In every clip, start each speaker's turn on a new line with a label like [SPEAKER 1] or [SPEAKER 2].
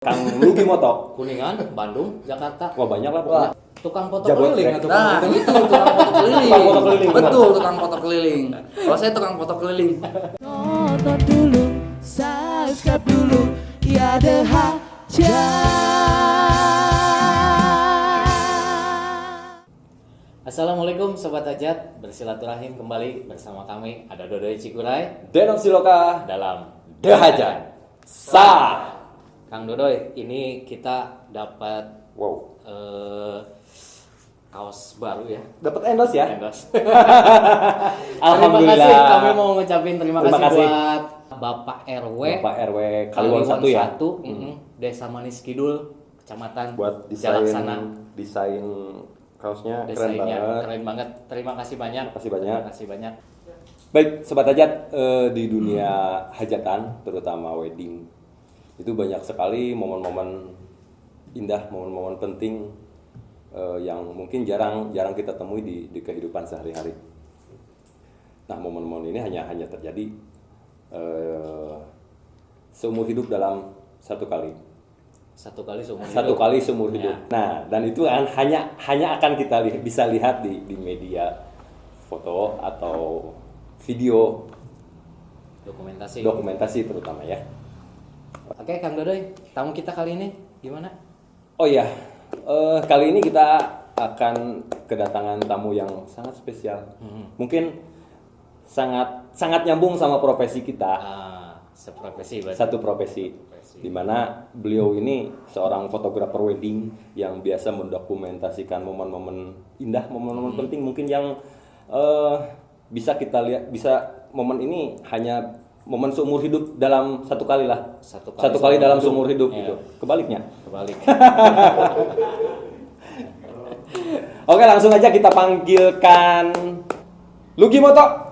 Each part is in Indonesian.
[SPEAKER 1] Kang Lugi Moto,
[SPEAKER 2] Kuningan, Bandung, Jakarta.
[SPEAKER 1] wah banyak lah pokoknya.
[SPEAKER 2] Tukang foto
[SPEAKER 1] Jabodetabek.
[SPEAKER 2] keliling atau tukang
[SPEAKER 3] Nah, itu tukang foto keliling.
[SPEAKER 1] Tukang foto keliling, benar.
[SPEAKER 3] Betul, tukang foto keliling. Kalau saya tukang foto keliling.
[SPEAKER 4] Nonton dulu, subscribe dulu, tiada hajat.
[SPEAKER 2] Assalamualaikum Sobat Hajat, bersilaturahim kembali bersama kami ada Dodoy Cikuray
[SPEAKER 1] Denom Siloka,
[SPEAKER 2] dalam
[SPEAKER 1] Dahajat, Sah.
[SPEAKER 2] Kang Dodoy, ini kita dapat
[SPEAKER 1] Wow,
[SPEAKER 2] kaos baru ya.
[SPEAKER 1] dapat endorse ya?
[SPEAKER 2] Endorse.
[SPEAKER 1] Alhamdulillah.
[SPEAKER 2] Terima kasih, kami mau ngucapin terima
[SPEAKER 1] Terima
[SPEAKER 2] kasih
[SPEAKER 1] kasih.
[SPEAKER 2] buat Bapak RW
[SPEAKER 1] Bapak RW Kaliwang 1 ya.
[SPEAKER 2] Desa Manis Kidul, Kecamatan
[SPEAKER 1] Buat
[SPEAKER 2] Jalaksana.
[SPEAKER 1] desain kaosnya keren
[SPEAKER 2] Desainnya
[SPEAKER 1] banget.
[SPEAKER 2] keren banget. Terima kasih banyak.
[SPEAKER 1] Terima kasih banyak.
[SPEAKER 2] Terima kasih banyak.
[SPEAKER 1] Baik, Sobat Hajat, di dunia hajatan, terutama wedding, itu banyak sekali momen-momen indah, momen-momen penting yang mungkin jarang kita temui di kehidupan sehari-hari. Nah, momen-momen ini hanya terjadi seumur hidup dalam satu kali seumur hidup.
[SPEAKER 2] Ya.
[SPEAKER 1] Nah, dan itu hanya akan kita bisa lihat di media foto atau video dokumentasi terutama ya.
[SPEAKER 2] Oke, Kang Dodoy, tamu kita kali ini gimana?
[SPEAKER 1] Oh iya, kali ini kita akan kedatangan tamu yang sangat spesial. Mungkin sangat nyambung sama profesi kita.
[SPEAKER 2] Seprofesi berarti.
[SPEAKER 1] Satu profesi, di mana beliau ini seorang fotografer wedding yang biasa mendokumentasikan momen-momen indah, momen-momen penting mungkin yang bisa kita lihat, momen ini hanya momen seumur hidup dalam satu kali lah. Satu kali dalam seumur hidup gitu. Kebaliknya.
[SPEAKER 2] Kebalik.
[SPEAKER 1] Oke, langsung aja kita panggilkan Lugi Moto.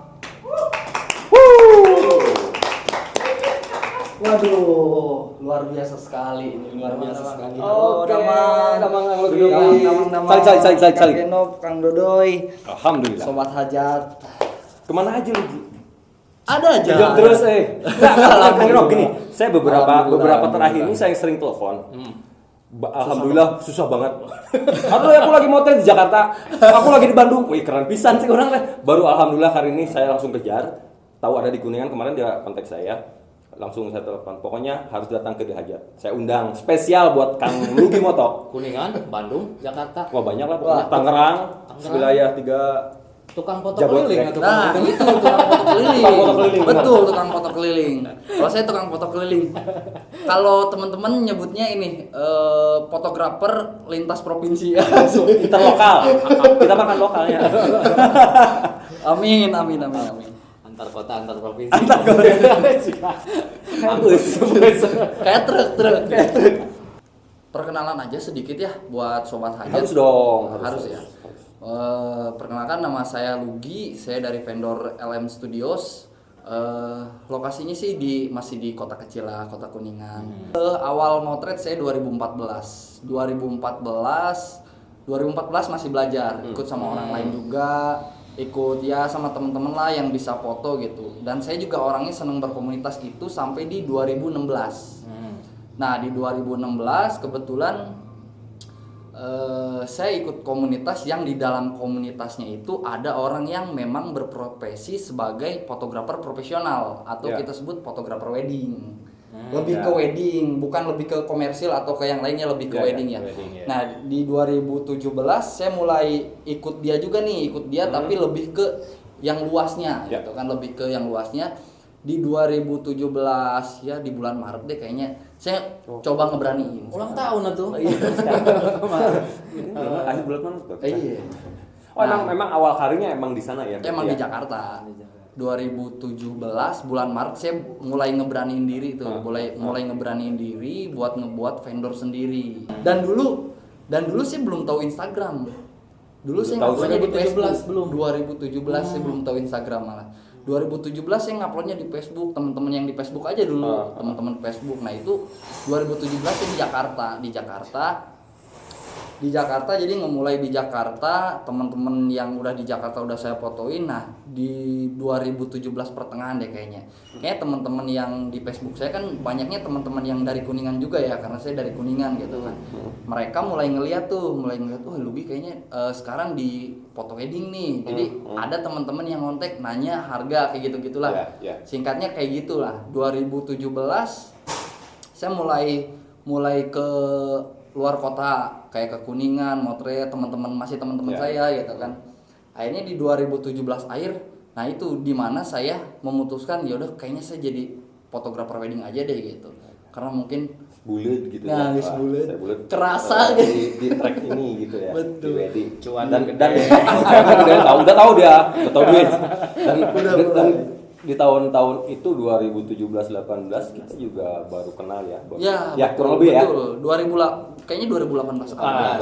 [SPEAKER 3] Waduh, luar biasa sekali ini, luar biasa sekali.
[SPEAKER 1] Oke, nama Lugi.
[SPEAKER 3] Kang Denop, Kang Dodoy,
[SPEAKER 1] Alhamdulillah.
[SPEAKER 3] Sobat Hajat.
[SPEAKER 1] Kemana aja Lugi?
[SPEAKER 3] Ada aja.
[SPEAKER 1] Jawab terus Kang Denop gini, saya beberapa
[SPEAKER 3] Alhamdulillah.
[SPEAKER 1] terakhir ini saya sering telepon. Alhamdulillah susah banget. Aduh, aku lagi motel di Jakarta, aku lagi di Bandung. Wih, keren pisan sih orang teh. Baru alhamdulillah hari ini saya langsung kejar. Tahu ada di Kuningan, kemarin dia kontak saya. Langsung saya telepon. Pokoknya harus datang ke Dahajat. Saya undang spesial buat Kang Lugi Moto.
[SPEAKER 2] Kuningan, Bandung, Jakarta.
[SPEAKER 1] Wah, banyak lah pokoknya. Tangerang, wilayah 3.
[SPEAKER 2] Tukang foto
[SPEAKER 1] Jabodetabek.
[SPEAKER 2] keliling atau
[SPEAKER 3] Nah,
[SPEAKER 2] tukang
[SPEAKER 3] itu tukang foto keliling.
[SPEAKER 1] Tukang foto keliling, benar.
[SPEAKER 3] Betul, tukang foto keliling. Kalau saya tukang foto keliling. Kalau teman-teman nyebutnya ini fotografer lintas provinsi.
[SPEAKER 1] Interlokal. Kita makan lokalnya.
[SPEAKER 3] Amin.
[SPEAKER 2] antar kota, antar provinsi.
[SPEAKER 3] Kayak truk. Perkenalan aja sedikit ya buat Sobat Hajat.
[SPEAKER 1] Harus dong.
[SPEAKER 3] Harus ya. Perkenalkan, nama saya Lugi, saya dari vendor LM Studios. Lokasinya sih masih di kota kecil lah, kota Kuningan. Awal motret saya 2014 masih belajar, ikut sama orang lain juga, ikut ya sama teman-teman lah yang bisa foto gitu. Dan saya juga orangnya seneng berkomunitas itu sampai di 2016. Nah, di 2016 kebetulan saya ikut komunitas yang di dalam komunitasnya itu ada orang yang memang berprofesi sebagai fotografer profesional atau
[SPEAKER 1] Ya.
[SPEAKER 3] kita sebut fotografer wedding. Lebih ke wedding, bukan lebih ke komersil atau ke yang lainnya, lebih ke
[SPEAKER 1] Ya,
[SPEAKER 3] wedding ya.
[SPEAKER 2] wedding, ya.
[SPEAKER 3] Nah, di 2017 saya mulai ikut dia juga nih, tapi lebih ke yang luasnya
[SPEAKER 1] Ya.
[SPEAKER 3] gitu kan, lebih ke yang luasnya. Di 2017 ya, di bulan Maret deh kayaknya saya coba ngeberaniin.
[SPEAKER 2] Ulang tahun atuh.
[SPEAKER 1] Akhir bulan mana tuh?
[SPEAKER 3] Iya.
[SPEAKER 1] Oh, memang awal karirnya emang di sana ya?
[SPEAKER 3] Emang
[SPEAKER 1] berarti
[SPEAKER 3] di
[SPEAKER 1] ya?
[SPEAKER 3] Jakarta. 2017 bulan Maret saya mulai ngeberaniin diri tuh, mulai ngeberaniin diri buat ngebuat vendor sendiri. Dan dulu saya belum tahu Instagram. Dulu saya
[SPEAKER 1] Tahu
[SPEAKER 3] nguploadnya di
[SPEAKER 2] 2017
[SPEAKER 3] Facebook.
[SPEAKER 2] belum?
[SPEAKER 3] 2017 saya belum tahu Instagram malah. 2017 saya nguploadnya di Facebook, teman-teman yang di Facebook aja dulu, teman-teman Facebook. Nah, itu 2017 saya di Jakarta. Di Jakarta, jadi ngemulai di Jakarta, teman-teman yang udah di Jakarta udah saya fotoin. Nah, di 2017 pertengahan deh kayaknya. Kayak teman-teman yang di Facebook saya kan banyaknya teman-teman yang dari Kuningan juga ya, karena saya dari Kuningan gitu kan. Mereka mulai ngeliat, oh Lubi kayaknya sekarang di foto wedding nih. Jadi ada teman-teman yang ngontek nanya harga kayak gitu-gitulah. Singkatnya kayak gitulah. 2017 saya mulai ke luar kota, kayak ke Kuningan, motret teman-teman saya gitu kan. Akhirnya di 2017 akhir, nah itu di mana saya memutuskan ya udah kayaknya saya jadi fotografer wedding aja deh gitu. Karena mungkin
[SPEAKER 1] bulet gitu
[SPEAKER 3] nah,
[SPEAKER 1] ya.
[SPEAKER 3] bulet. Kerasa
[SPEAKER 1] di track ini gitu ya.
[SPEAKER 3] Betul.
[SPEAKER 1] Di wedding.
[SPEAKER 2] Cuan
[SPEAKER 1] Dan
[SPEAKER 2] gede.
[SPEAKER 1] udah tahu dia, udah tahu duit. Dan
[SPEAKER 3] Udah.
[SPEAKER 1] di tahun-tahun itu 2017-18 kita juga baru kenal ya.
[SPEAKER 3] Ya,
[SPEAKER 1] kurang lebih
[SPEAKER 3] betul. Kayaknya 2018 awal.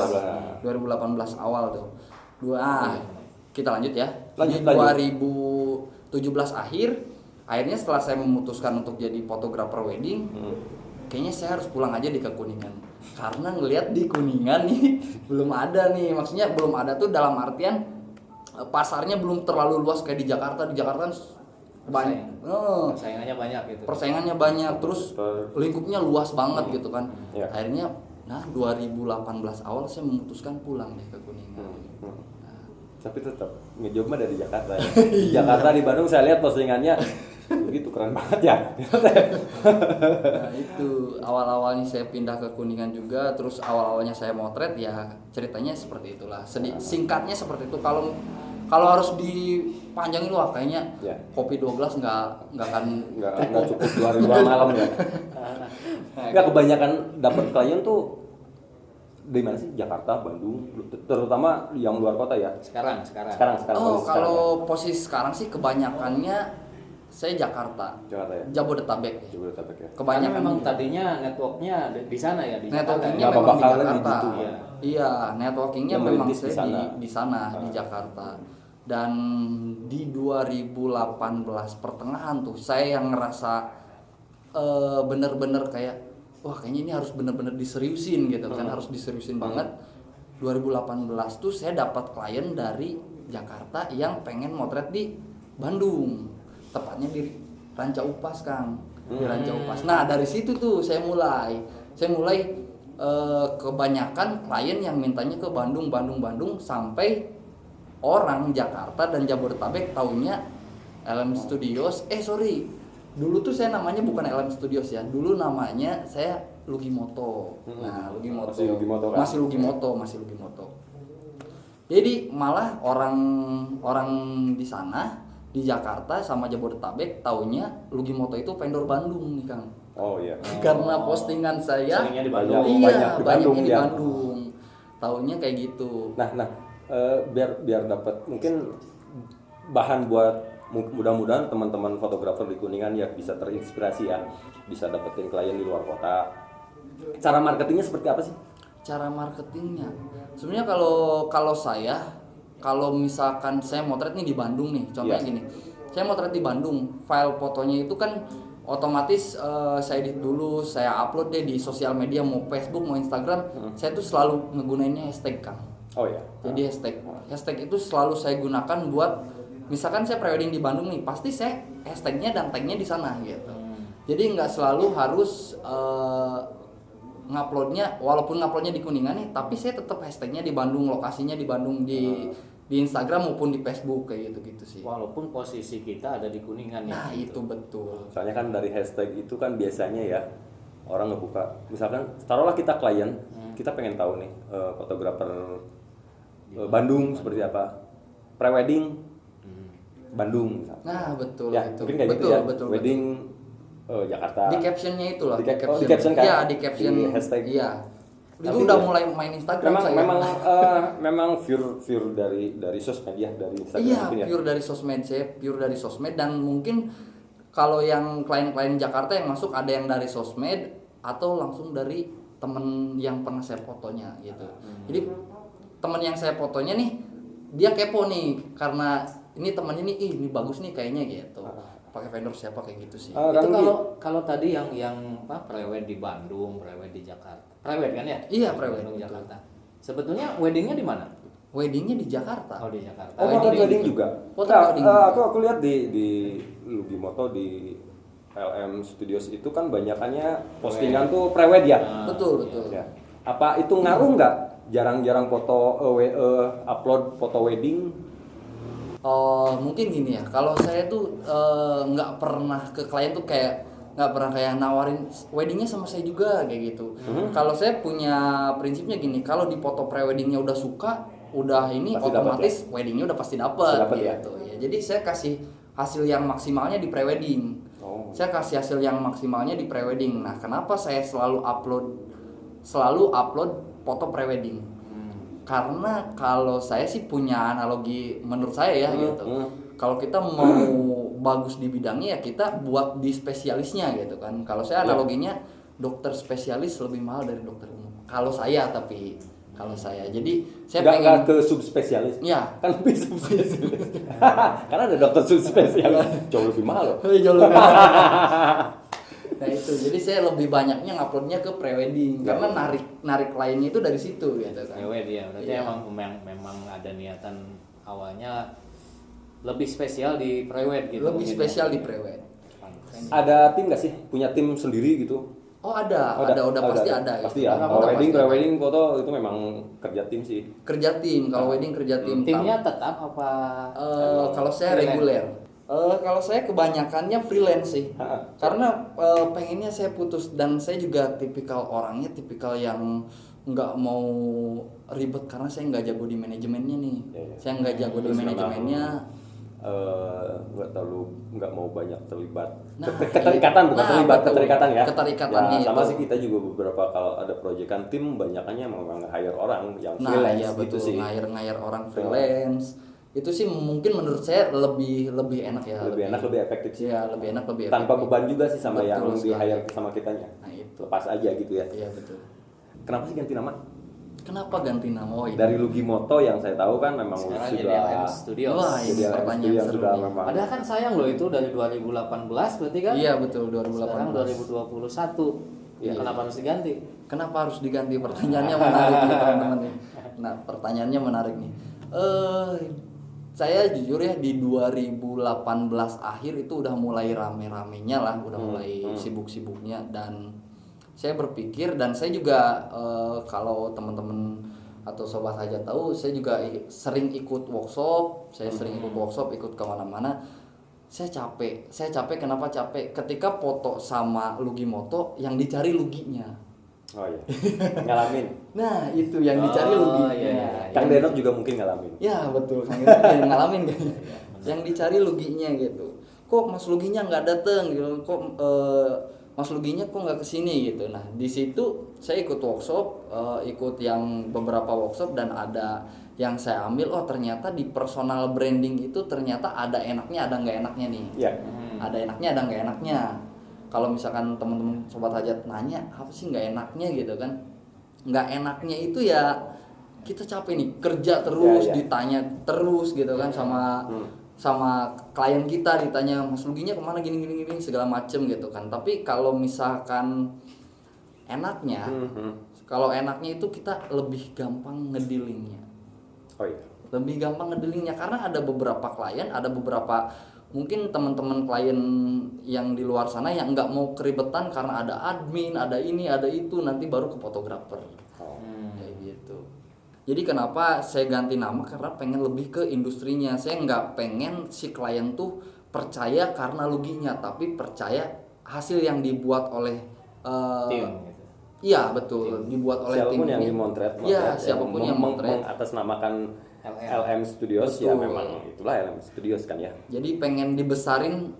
[SPEAKER 3] 2018 awal tuh. Kita lanjut ya.
[SPEAKER 1] Lanjut.
[SPEAKER 3] 2017 akhirnya setelah saya memutuskan untuk jadi fotografer wedding, kayaknya saya harus pulang aja di ke Kuningan. Karena ngelihat di Kuningan nih belum ada nih. Maksudnya belum ada tuh dalam artian pasarnya belum terlalu luas kayak di Jakarta. Di Jakarta kan banyak.
[SPEAKER 2] Persaingannya banyak gitu.
[SPEAKER 3] Persaingannya banyak, terus lingkupnya luas banget gitu kan.
[SPEAKER 1] Ya.
[SPEAKER 3] Akhirnya 2018 awal saya memutuskan pulang deh ke Kuningan.
[SPEAKER 1] Tapi tetap ngejob mah dari Jakarta ya. Di Jakarta, di Bandung saya lihat postingannya begitu keren banget ya.
[SPEAKER 3] Nah itu awal-awalnya saya pindah ke Kuningan juga, terus awal-awalnya saya motret ya ceritanya seperti itulah. Singkatnya seperti itu. Kalau harus dipanjangin wah kayaknya kopi 12 nggak akan
[SPEAKER 1] cukup 2 malam ya. Nggak, kebanyakan dapat klien tuh di mana sih? Jakarta, Bandung, terutama yang luar kota ya.
[SPEAKER 2] Sekarang.
[SPEAKER 3] Kalau posisi sekarang sih kebanyakannya saya Jakarta
[SPEAKER 1] ya.
[SPEAKER 3] Jabodetabek ya.
[SPEAKER 2] Karena
[SPEAKER 3] Kebanyakan
[SPEAKER 2] memang tadinya networknya di sana ya, di
[SPEAKER 3] networkingnya
[SPEAKER 1] Jakarta.
[SPEAKER 3] memang di
[SPEAKER 1] Bakalan
[SPEAKER 3] Jakarta.
[SPEAKER 1] gitu,
[SPEAKER 2] ya.
[SPEAKER 3] Iya, networkingnya
[SPEAKER 1] Yang
[SPEAKER 3] memang
[SPEAKER 1] merintis
[SPEAKER 3] saya di sana di Jakarta. Dan di 2018 pertengahan tuh saya yang ngerasa bener-bener kayak wah kayaknya ini harus bener-bener diseriusin gitu kan, harus diseriusin banget. 2018 tuh saya dapat klien dari Jakarta yang pengen motret di Bandung, tepatnya di Ranca Upas Kang, di Ranca Upas. Nah dari situ tuh saya mulai kebanyakan klien yang mintanya ke Bandung sampai orang Jakarta dan Jabodetabek taunya LM Studios. Dulu tuh saya namanya bukan LM Studios ya. Dulu namanya saya Lugimoto. Nah, Lugimoto. Masih Lugimoto. Jadi malah orang di sana di Jakarta sama Jabodetabek taunya Lugimoto itu vendor Bandung nih Kang.
[SPEAKER 1] Oh iya.
[SPEAKER 3] Karena postingan saya
[SPEAKER 2] seringnya di Bandung.
[SPEAKER 3] Iya, banyaknya di
[SPEAKER 1] ya.
[SPEAKER 3] Bandung. Taunya kayak gitu.
[SPEAKER 1] Nah, biar dapat mungkin bahan buat mudah-mudahan teman-teman fotografer di Kuningan ya bisa terinspirasi ya, bisa dapetin klien di luar kota. Cara marketingnya seperti apa sih?
[SPEAKER 3] Cara marketingnya, sebenarnya kalau misalkan saya motret nih di Bandung nih, contohnya gini, saya motret di Bandung, file fotonya itu kan otomatis saya edit dulu, saya upload deh di sosial media, mau Facebook mau Instagram, saya tuh selalu ngegunainnya hashtag Kang.
[SPEAKER 1] Oh ya.
[SPEAKER 3] Jadi hashtag itu selalu saya gunakan buat misalkan saya prewedding di Bandung nih, pasti saya hashtagnya dan tagnya di sana gitu. Jadi nggak selalu harus nguploadnya, walaupun nguploadnya di Kuningan nih, tapi saya tetap hashtagnya di Bandung, lokasinya di Bandung di Instagram maupun di Facebook kayak gitu sih.
[SPEAKER 2] Walaupun posisi kita ada di Kuningan ya.
[SPEAKER 3] Nah
[SPEAKER 2] gitu.
[SPEAKER 3] itu betul.
[SPEAKER 1] Soalnya kan dari hashtag itu kan biasanya ya orang ngebuka, misalkan taruhlah kita klien, kita pengen tahu nih fotografer Bandung seperti apa, prewedding Bandung misalkan.
[SPEAKER 3] Nah betul
[SPEAKER 1] Ya,
[SPEAKER 3] itu.
[SPEAKER 1] mungkin kayak
[SPEAKER 3] betul,
[SPEAKER 1] gitu ya.
[SPEAKER 3] betul,
[SPEAKER 1] Wedding Jakarta.
[SPEAKER 3] di captionnya itu lah.
[SPEAKER 1] Di caption kan?
[SPEAKER 3] Iya di caption.
[SPEAKER 1] Di hashtag.
[SPEAKER 3] Iya. Itu
[SPEAKER 1] Tapi
[SPEAKER 3] udah
[SPEAKER 1] ya,
[SPEAKER 3] mulai main Instagram saya.
[SPEAKER 1] memang pure dari sosmed ya, dari Instagram
[SPEAKER 3] Iya,
[SPEAKER 1] mungkin ya.
[SPEAKER 3] pure dari sosmed dan mungkin kalau yang klien-klien Jakarta yang masuk ada yang dari sosmed atau langsung dari temen yang pernah saya fotonya gitu. Jadi temen yang saya fotonya nih dia kepo nih karena ini temennya nih ini bagus nih kayaknya gitu. Pakai vendor siapa kayak gitu sih.
[SPEAKER 2] Itu kalau tadi yang prewed di Bandung, prewed di Jakarta. Prewed kan ya?
[SPEAKER 3] Iya, prewed.
[SPEAKER 2] Bandung Jakarta. Sebetulnya weddingnya di mana?
[SPEAKER 3] Weddingnya di Jakarta.
[SPEAKER 2] Oh, di Jakarta.
[SPEAKER 1] Oh, potret wedding juga.
[SPEAKER 3] Potret wedding juga.
[SPEAKER 1] Aku lihat di Lugimoto di LM Studios itu kan banyakannya postingan tuh prewed ya.
[SPEAKER 3] Betul, betul.
[SPEAKER 1] Ya. Apa itu ngaruh nggak? Jarang-jarang foto upload foto wedding.
[SPEAKER 3] Mungkin gini ya, kalau saya tuh nggak pernah ke klien tuh kayak nggak pernah kayak nawarin weddingnya sama saya juga kayak gitu. Kalau saya punya prinsipnya gini, kalau di foto pre-weddingnya udah suka, udah ini
[SPEAKER 1] Pasti
[SPEAKER 3] otomatis
[SPEAKER 1] dapet
[SPEAKER 3] weddingnya udah pasti
[SPEAKER 1] Pasti
[SPEAKER 3] dapet
[SPEAKER 1] dapet ya?
[SPEAKER 3] gitu ya. Jadi saya kasih hasil yang maksimalnya di pre-wedding.
[SPEAKER 1] Oh.
[SPEAKER 3] Saya kasih hasil yang maksimalnya di pre-wedding. Nah, kenapa saya selalu upload foto pre-wedding? Karena kalau saya sih punya analogi menurut saya ya gitu. Kalau kita mau bagus di bidangnya ya kita buat di spesialisnya gitu kan. Kalau saya analoginya dokter spesialis lebih mahal dari dokter umum. Kalau saya jadi saya
[SPEAKER 1] Nggak
[SPEAKER 3] pengen
[SPEAKER 1] ke subspesialis.
[SPEAKER 3] ya
[SPEAKER 1] Kan lebih subspesialis. Karena ada dokter subspesialis jauh lebih mahal loh.
[SPEAKER 3] jauh lebih mahal. Nah itu, jadi saya lebih banyaknya nguploadnya ke prewedding
[SPEAKER 1] Ya.
[SPEAKER 3] karena narik kliennya itu dari situ gitu kan.
[SPEAKER 2] Prewed ya, berarti
[SPEAKER 3] Iya.
[SPEAKER 2] memang ada niatan awalnya lebih spesial di prewed gitu.
[SPEAKER 3] Lebih
[SPEAKER 2] mungkin
[SPEAKER 3] spesial
[SPEAKER 2] ya.
[SPEAKER 3] di prewed.
[SPEAKER 1] Ada tim nggak sih? Punya tim sendiri gitu?
[SPEAKER 3] Oh ada pasti ada.
[SPEAKER 1] Pasti
[SPEAKER 3] gitu.
[SPEAKER 1] ya.
[SPEAKER 3] Udah
[SPEAKER 1] Kalau wedding,
[SPEAKER 3] pasti ada.
[SPEAKER 1] pre-wedding foto itu memang kerja tim sih.
[SPEAKER 3] Kerja tim, kalau wedding kerja tim.
[SPEAKER 2] Timnya tetap apa?
[SPEAKER 3] Kalau saya
[SPEAKER 2] freelance?
[SPEAKER 3] reguler. Kalau saya kebanyakannya freelance sih. Karena pengennya saya putus dan saya juga tipikal yang nggak mau ribet karena saya nggak jago di manajemennya nih.
[SPEAKER 1] Iya.
[SPEAKER 3] Saya nggak jago di
[SPEAKER 1] Terus
[SPEAKER 3] manajemennya.
[SPEAKER 1] nggak mau banyak terlibat.
[SPEAKER 3] Nah,
[SPEAKER 1] Keterikatan bukan
[SPEAKER 3] nah,
[SPEAKER 1] terlibat,
[SPEAKER 3] betul.
[SPEAKER 1] keterikatan ya.
[SPEAKER 3] Keterikatannya
[SPEAKER 1] Ya, sama
[SPEAKER 3] itu.
[SPEAKER 1] sih kita juga beberapa kalau ada proyekan tim banyakannya memang hire orang yang
[SPEAKER 3] Nah,
[SPEAKER 1] freelance
[SPEAKER 3] iya
[SPEAKER 1] gitu
[SPEAKER 3] betul,
[SPEAKER 1] sih.
[SPEAKER 3] ngair orang freelance. Itu sih mungkin menurut saya lebih enak ya.
[SPEAKER 1] Lebih enak, lebih efektif sih.
[SPEAKER 3] Iya, lebih enak, lebih
[SPEAKER 1] Tanpa
[SPEAKER 3] efektif.
[SPEAKER 1] beban juga sih sama
[SPEAKER 3] Betul
[SPEAKER 1] yang di
[SPEAKER 3] sekali.
[SPEAKER 1] hire sama kitanya.
[SPEAKER 3] Nah, itu.
[SPEAKER 1] Lepas aja gitu ya.
[SPEAKER 3] Iya betul.
[SPEAKER 1] Kenapa sih ganti nama?
[SPEAKER 3] Kenapa ganti nama? Oh, ini.
[SPEAKER 1] Dari Lugimoto yang saya tahu kan memang
[SPEAKER 2] Sekarang jadi
[SPEAKER 1] sudah
[SPEAKER 2] LM Studios.
[SPEAKER 3] Wah, ini
[SPEAKER 1] jadi LM
[SPEAKER 3] pertanyaan
[SPEAKER 1] Studio yang
[SPEAKER 3] seru
[SPEAKER 1] sudah
[SPEAKER 3] nih.
[SPEAKER 1] memang.
[SPEAKER 2] Padahal kan sayang loh itu dari 2018 berarti kan?
[SPEAKER 3] Iya betul,
[SPEAKER 2] Sekarang
[SPEAKER 3] 2018.
[SPEAKER 2] 2021.
[SPEAKER 1] Iya.
[SPEAKER 2] Kenapa harus diganti?
[SPEAKER 3] Kenapa harus diganti? Pertanyaannya menarik nih teman-teman nih. Nah, pertanyaannya menarik nih. Saya jujur ya di 2018 akhir itu udah mulai rame-ramenya lah, udah mulai sibuk-sibuknya dan saya berpikir dan saya juga kalau teman-teman atau sobat saja tahu, saya juga sering ikut workshop, ikut kemana-mana. Saya capek. Kenapa capek? Ketika foto sama Lugimoto yang dicari luginya.
[SPEAKER 1] Oh iya. Ngalamin.
[SPEAKER 3] Nah itu yang dicari
[SPEAKER 2] Oh,
[SPEAKER 3] luginya.
[SPEAKER 2] iya.
[SPEAKER 1] Kang Denok juga mungkin ngalamin.
[SPEAKER 3] Ya betul, Kang itu yang ngalamin kayaknya. Yang dicari luginya gitu. Kok Mas Luginya nggak dateng gitu? Kok Mas Luginya kok nggak kesini gitu? Nah di situ saya ikut workshop, ikut yang beberapa workshop dan ada yang saya ambil. Oh ternyata di personal branding itu ternyata ada enaknya, ada nggak enaknya nih.
[SPEAKER 1] Iya.
[SPEAKER 3] Ada enaknya, ada nggak enaknya. Kalau misalkan teman-teman sobat hajat nanya apa sih nggak enaknya gitu kan? Nggak enaknya itu ya kita capek nih kerja terus,
[SPEAKER 1] Ya, ya.
[SPEAKER 3] ditanya terus gitu kan sama klien kita, ditanya Mas Luginya kemana gini segala macem gitu kan. Tapi kalau misalkan enaknya, kalau enaknya itu kita lebih gampang ngedilingnya.
[SPEAKER 1] Oh iya.
[SPEAKER 3] Lebih gampang ngedilingnya karena ada beberapa klien, ada beberapa mungkin teman-teman klien yang di luar sana yang nggak mau keribetan karena ada admin, ada ini, ada itu, nanti baru ke fotografer. Kayak gitu. Jadi kenapa saya ganti nama karena pengen lebih ke industrinya. Saya nggak pengen si klien tuh percaya karena luginya, tapi percaya hasil yang dibuat oleh
[SPEAKER 2] Tim gitu.
[SPEAKER 3] Iya betul, dibuat oleh tim
[SPEAKER 1] Siapapun yang
[SPEAKER 3] ini.
[SPEAKER 1] dimotret,
[SPEAKER 3] Iya, siapapun yang motret.
[SPEAKER 1] mengatasnamakan
[SPEAKER 2] LM.
[SPEAKER 1] LM Studios
[SPEAKER 3] Betul.
[SPEAKER 1] ya memang itulah LM Studios kan ya.
[SPEAKER 3] Jadi pengen dibesarin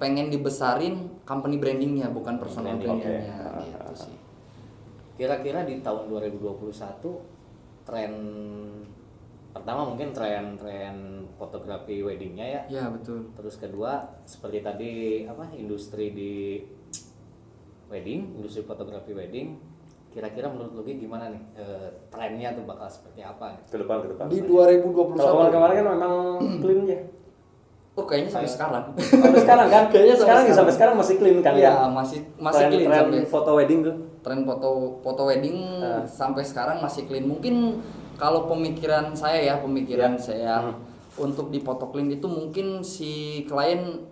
[SPEAKER 3] pengen dibesarin company brandingnya bukan personal
[SPEAKER 2] Branding,
[SPEAKER 3] brandingnya
[SPEAKER 1] oke.
[SPEAKER 3] gitu sih.
[SPEAKER 2] Kira-kira di tahun 2021 tren pertama mungkin tren fotografi weddingnya ya.
[SPEAKER 3] Ya betul.
[SPEAKER 2] Terus kedua seperti tadi industri di wedding, industri fotografi wedding. Kira-kira menurut Lugi gimana nih trennya tuh bakal seperti apa?
[SPEAKER 1] Ke depan.
[SPEAKER 3] Di 2021
[SPEAKER 1] Kalau kemarin kan memang clean ya.
[SPEAKER 3] Oh kayaknya sampai sekarang.
[SPEAKER 1] Sampai sekarang kan?
[SPEAKER 3] Kayaknya
[SPEAKER 1] sampai sekarang masih clean kan
[SPEAKER 3] Iya,
[SPEAKER 1] ya?
[SPEAKER 3] masih
[SPEAKER 1] Tren
[SPEAKER 3] clean sampai
[SPEAKER 1] foto wedding tuh.
[SPEAKER 3] tren foto wedding sampai sekarang masih clean. Mungkin kalau pemikiran saya saya untuk di foto clean itu mungkin si klien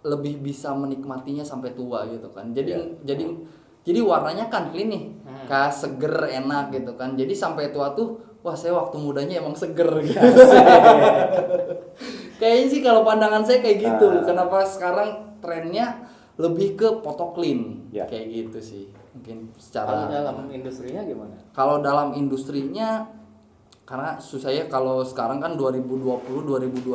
[SPEAKER 3] lebih bisa menikmatinya sampai tua gitu kan. Jadi warnanya kan clean nih, kayak seger enak gitu kan. Jadi sampai tua tuh, wah saya waktu mudanya emang seger gitu. Kayaknya sih kalau pandangan saya kayak gitu. Kenapa sekarang trennya lebih ke foto clean, kayak gitu sih. Mungkin secara
[SPEAKER 2] Kalau dalam industrinya gimana?
[SPEAKER 3] Kalau dalam industrinya, karena susah ya kalau sekarang kan 2020 2021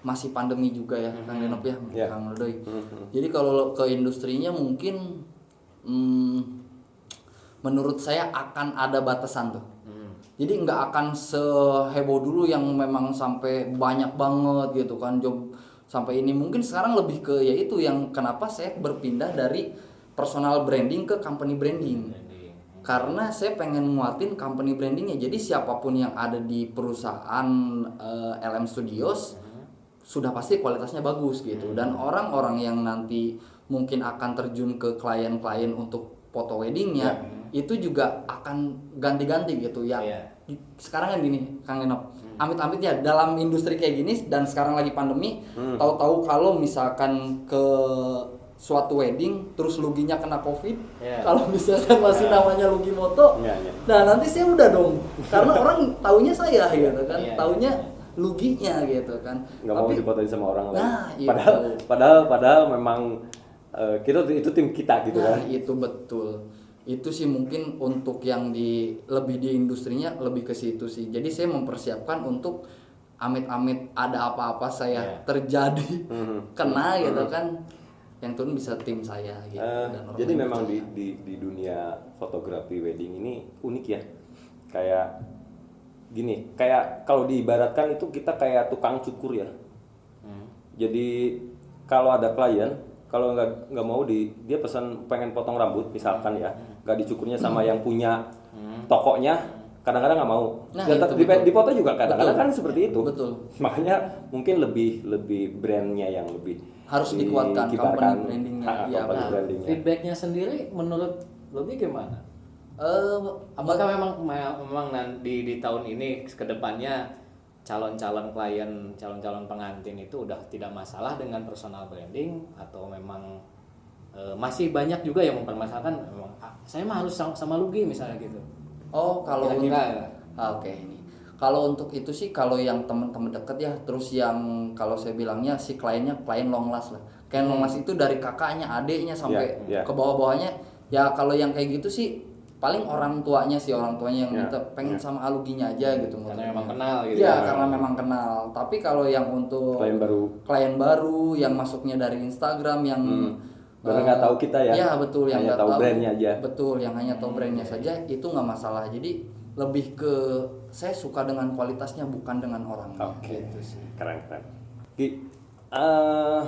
[SPEAKER 3] masih pandemi juga ya, Kang Denop ya, Kang Rodoy. Jadi kalau ke industrinya mungkin menurut saya akan ada batasan tuh. Jadi nggak akan seheboh dulu yang memang sampai banyak banget gitu kan job sampai ini. Mungkin sekarang lebih ke yaitu yang kenapa saya berpindah dari personal branding ke company branding. Karena saya pengen nguatin company brandingnya. Jadi siapapun yang ada di perusahaan LM Studios sudah pasti kualitasnya bagus gitu. Dan orang-orang yang nanti mungkin akan terjun ke klien-klien untuk foto weddingnya itu juga akan ganti-ganti gitu ya. Sekarang kan gini Kang Denop, amit-amit ya dalam industri kayak gini dan sekarang lagi pandemi, tahu-tahu kalau misalkan ke suatu wedding terus luginya kena covid, kalau misalkan masih namanya Lugi Moto, nah nanti saya udah dong, karena orang taunya saya gitu kan, taunya luginya gitu kan.
[SPEAKER 1] Nggak mau difotoin sama orang lain.
[SPEAKER 3] Nah,
[SPEAKER 1] padahal memang itu tim kita gitu kan.
[SPEAKER 3] Itu betul. Itu sih mungkin untuk yang lebih di industrinya lebih ke situ sih. Jadi saya mempersiapkan untuk amit-amit ada apa-apa saya terjadi kena gitu kan, yang turun bisa tim saya gitu. Dan
[SPEAKER 1] Jadi memang di dunia fotografi wedding ini unik ya. Kayak gini, kayak kalau diibaratkan itu kita kayak tukang cukur ya. Jadi kalau ada klien, kalau nggak mau dia pesan pengen potong rambut misalkan ya, nggak dicukurnya sama yang punya tokonya, kadang-kadang nggak mau.
[SPEAKER 3] Nah,
[SPEAKER 1] Dan di foto juga kadang-kadang kan seperti itu.
[SPEAKER 3] Betul.
[SPEAKER 1] Makanya mungkin lebih brandnya yang lebih
[SPEAKER 3] harus dikuatkan,
[SPEAKER 1] dikibarkan,
[SPEAKER 3] company brandingnya. Iya,
[SPEAKER 1] company
[SPEAKER 3] benar.
[SPEAKER 1] brandingnya.
[SPEAKER 2] Feedbacknya sendiri menurut Logi gimana? Apakah memang di tahun ini ke depannya calon-calon klien, calon-calon pengantin itu udah tidak masalah dengan personal branding, atau memang masih banyak juga yang mempermasalahkan memang saya mah harus sama Lugi misalnya gitu.
[SPEAKER 3] Oh, kalau
[SPEAKER 2] Kira-kira
[SPEAKER 3] Oke, ini. Kalau untuk itu sih kalau yang teman-teman deket ya, terus yang kalau saya bilangnya si kliennya klien long last lah. Klien long last itu dari kakaknya, adiknya sampai ke bawah-bawahnya. Ya kalau yang kayak gitu sih paling orang tuanya yang minta pengen sama Aluginya aja gitu.
[SPEAKER 2] Karena memang kenal gitu.
[SPEAKER 3] Iya, karena memang kenal. Tapi kalau yang untuk klien baru yang masuknya dari Instagram yang
[SPEAKER 1] benar nggak tahu kita ya.
[SPEAKER 3] Iya betul, yang
[SPEAKER 1] hanya
[SPEAKER 3] nggak
[SPEAKER 1] tahu brandnya aja.
[SPEAKER 3] Betul, yang hanya tahu brandnya saja itu nggak masalah. Jadi lebih ke saya suka dengan kualitasnya bukan dengan orangnya.
[SPEAKER 1] Oke.
[SPEAKER 3] Gitu sih.
[SPEAKER 1] Keren.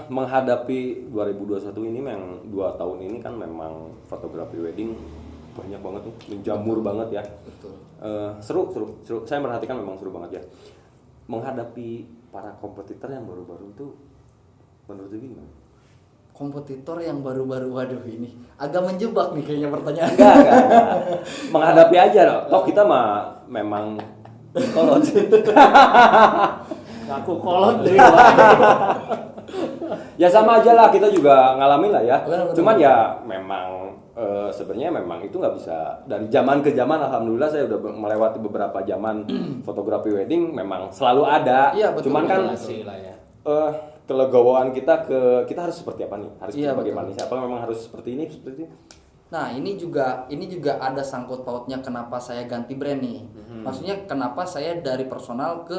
[SPEAKER 1] Menghadapi 2021 ini memang 2 tahun ini kan memang fotografi wedding banyak banget nih, menjamur banget ya.
[SPEAKER 3] Betul.
[SPEAKER 1] Seru. Saya merhatikan memang seru banget ya. Menghadapi para kompetitor yang baru-baru itu menurut lu gimana?
[SPEAKER 3] Kompetitor yang baru-baru, waduh ini agak menjebak nih kayaknya pertanyaan.
[SPEAKER 1] Enggak. Menghadapi aja loh. Toh kita mah memang kolot.
[SPEAKER 2] Aku kolot deh.
[SPEAKER 1] Ya sama aja lah, kita juga ngalamin lah ya.
[SPEAKER 3] Betul.
[SPEAKER 1] Cuman ya memang sebenarnya memang itu nggak bisa dari zaman ke zaman. Alhamdulillah saya udah melewati beberapa zaman fotografi wedding, memang selalu ada.
[SPEAKER 3] Iya, betul.
[SPEAKER 1] Cuman kan
[SPEAKER 2] ya.
[SPEAKER 1] kelegowoan kita harus seperti apa nih? Harus
[SPEAKER 3] Iya,
[SPEAKER 1] bagaimana sih? Apa memang harus seperti ini?
[SPEAKER 3] Nah ini juga ada sangkut pautnya kenapa saya ganti brand nih. Maksudnya kenapa saya dari personal ke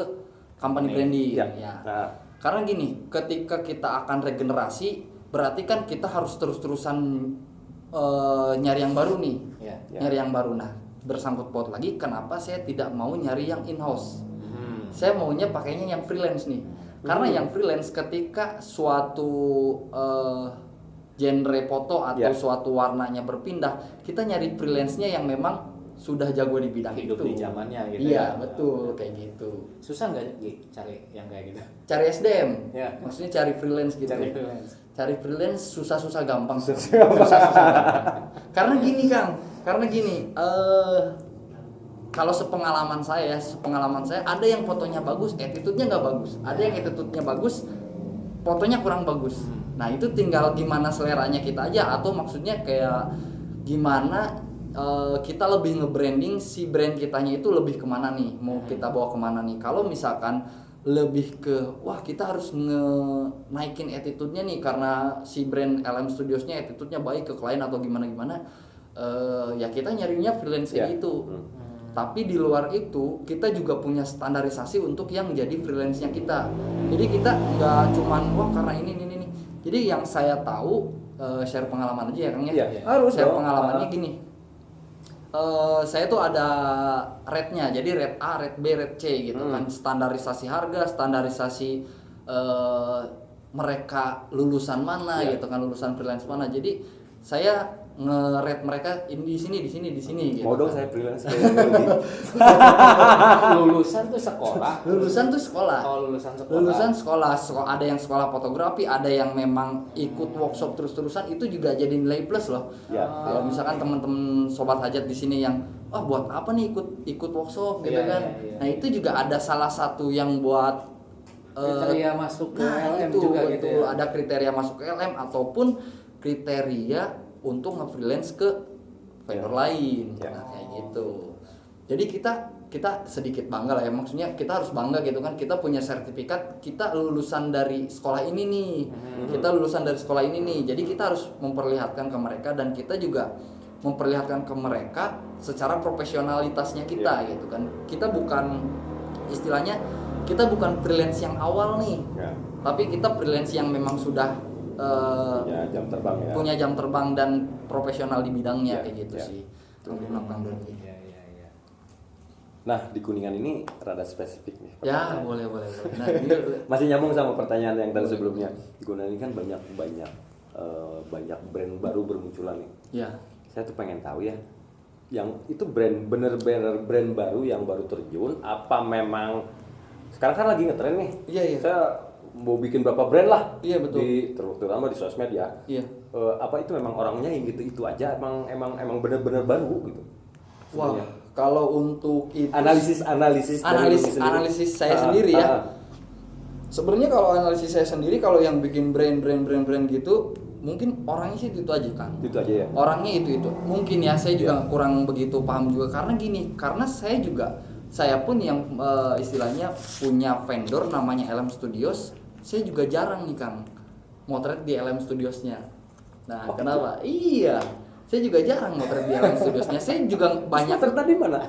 [SPEAKER 3] company branding. Ya.
[SPEAKER 1] Nah.
[SPEAKER 3] Karena gini, ketika kita akan regenerasi, berarti kan kita harus terus-terusan nyari yang baru nih. Nyari yang baru. Nah bersangkut paut lagi kenapa saya tidak mau nyari yang in-house. Saya maunya pakainya yang freelance nih. Karena yang freelance ketika suatu genre foto atau suatu warnanya berpindah, kita nyari freelance-nya yang memang sudah jago di bidang
[SPEAKER 2] Hidup
[SPEAKER 3] itu.
[SPEAKER 2] di zamannya gitu
[SPEAKER 3] Iya,
[SPEAKER 2] ya.
[SPEAKER 3] betul kayak gitu.
[SPEAKER 2] Susah nggak Gi, cari yang kayak gitu?
[SPEAKER 3] Cari SDM.
[SPEAKER 2] Ya.
[SPEAKER 3] Maksudnya cari freelance gitu.
[SPEAKER 2] Cari freelance.
[SPEAKER 3] Cari freelance susah-susah gampang. Susah-susah gampang. Karena gini, Kang. Kalau sepengalaman saya ada yang fotonya bagus, attitude-nya nggak bagus. Ada yang attitude-nya bagus, fotonya kurang bagus. Nah, itu tinggal gimana seleranya kita aja, atau maksudnya kayak gimana kita lebih nge-branding si brand kitanya itu lebih kemana nih, mau kita bawa kemana nih. Kalau misalkan lebih ke wah kita harus naikin attitude-nya nih karena si brand LM Studios-nya attitude-nya baik ke klien atau gimana-gimana, ya kita nyarinya freelance
[SPEAKER 1] Ya.
[SPEAKER 3] itu. Tapi di luar itu kita juga punya standarisasi untuk yang jadi freelance-nya kita. Jadi kita nggak cuman wah karena ini. Jadi yang saya tahu, share pengalaman aja ya Kang ya.
[SPEAKER 1] Iya, harus
[SPEAKER 3] Share
[SPEAKER 1] dong.
[SPEAKER 3] pengalamannya gini. Saya tuh ada rate-nya, jadi rate A, rate B, rate C gitu kan. Standarisasi harga, standarisasi mereka lulusan mana gitu kan, lulusan freelance mana. Jadi saya nge-rate mereka ini di sini gitu.
[SPEAKER 1] Mau dong
[SPEAKER 3] kan.
[SPEAKER 1] saya freelance.
[SPEAKER 2] Lulusan tuh sekolah.
[SPEAKER 3] Lulusan tuh sekolah.
[SPEAKER 2] Oh, lulusan sekolah.
[SPEAKER 3] Lulusan sekolah, ada yang sekolah fotografi, ada yang memang ikut workshop terus-terusan, itu juga jadi nilai plus loh.
[SPEAKER 1] Ya.
[SPEAKER 3] Kalau misalkan teman-teman sobat hajat di sini yang buat apa nih ikut workshop gitu
[SPEAKER 2] Iya,
[SPEAKER 3] kan.
[SPEAKER 2] iya, iya.
[SPEAKER 3] Nah, itu juga ada salah satu yang buat
[SPEAKER 2] Kriteria masuk ke
[SPEAKER 3] nah,
[SPEAKER 2] LM
[SPEAKER 3] itu
[SPEAKER 2] juga gitu
[SPEAKER 3] betul.
[SPEAKER 2] ya.
[SPEAKER 3] Ada kriteria masuk ke LM ataupun kriteria untuk nge-freelance ke vendor lain.
[SPEAKER 1] Ya.
[SPEAKER 3] Nah, kayak gitu. Jadi kita sedikit bangga lah ya, maksudnya kita harus bangga gitu kan, kita punya sertifikat, kita lulusan dari sekolah ini nih, kita lulusan dari sekolah ini nih, jadi kita harus memperlihatkan ke mereka dan kita juga memperlihatkan ke mereka secara profesionalitasnya kita gitu kan. Kita bukan istilahnya kita bukan freelance yang awal nih,
[SPEAKER 1] Ya.
[SPEAKER 3] tapi kita freelance yang memang sudah
[SPEAKER 1] Ya, jam terbang ya.
[SPEAKER 3] punya jam terbang dan profesional di bidangnya
[SPEAKER 1] Ya,
[SPEAKER 3] kayak gitu
[SPEAKER 1] ya.
[SPEAKER 3] sih. Menggunakan dulu.
[SPEAKER 2] Iya.
[SPEAKER 1] Nah, di Kuningan ini rada spesifik nih.
[SPEAKER 3] Ya,
[SPEAKER 1] pertanyaan.
[SPEAKER 3] boleh. Nah, ini
[SPEAKER 1] Masih nyambung sama pertanyaan yang tadi sebelumnya. Di Kuningan ini kan banyak brand baru bermunculan nih.
[SPEAKER 3] ya.
[SPEAKER 1] Saya tuh pengen tahu ya, yang itu bener-bener brand baru yang baru terjun, apa memang sekarang kan lagi ngetren nih?
[SPEAKER 3] Iya.
[SPEAKER 1] Saya mau bikin berapa brand lah.
[SPEAKER 3] Iya, betul.
[SPEAKER 1] Terutama di sosmed ya.
[SPEAKER 3] Iya.
[SPEAKER 1] Apa itu memang orangnya yang gitu aja? Emang bener-bener baru gitu?
[SPEAKER 3] Wah,
[SPEAKER 1] Sebenarnya.
[SPEAKER 3] kalau untuk itu
[SPEAKER 1] Analisis dari diri sendiri.
[SPEAKER 3] analisis saya sendiri ya. Sebenarnya kalau analisis saya sendiri, kalau yang bikin brand gitu, mungkin orangnya sih itu aja kan.
[SPEAKER 1] Itu aja ya.
[SPEAKER 3] Orangnya itu. Mungkin ya, saya juga kurang begitu paham juga karena gini, karena saya pun yang istilahnya punya vendor namanya LM Studios, saya juga jarang nih Kang motret di LM Studiosnya. Nah, kenapa? Iya. Saya juga jarang motret di LM Studiosnya. Saya juga banyak
[SPEAKER 1] Tadi mana?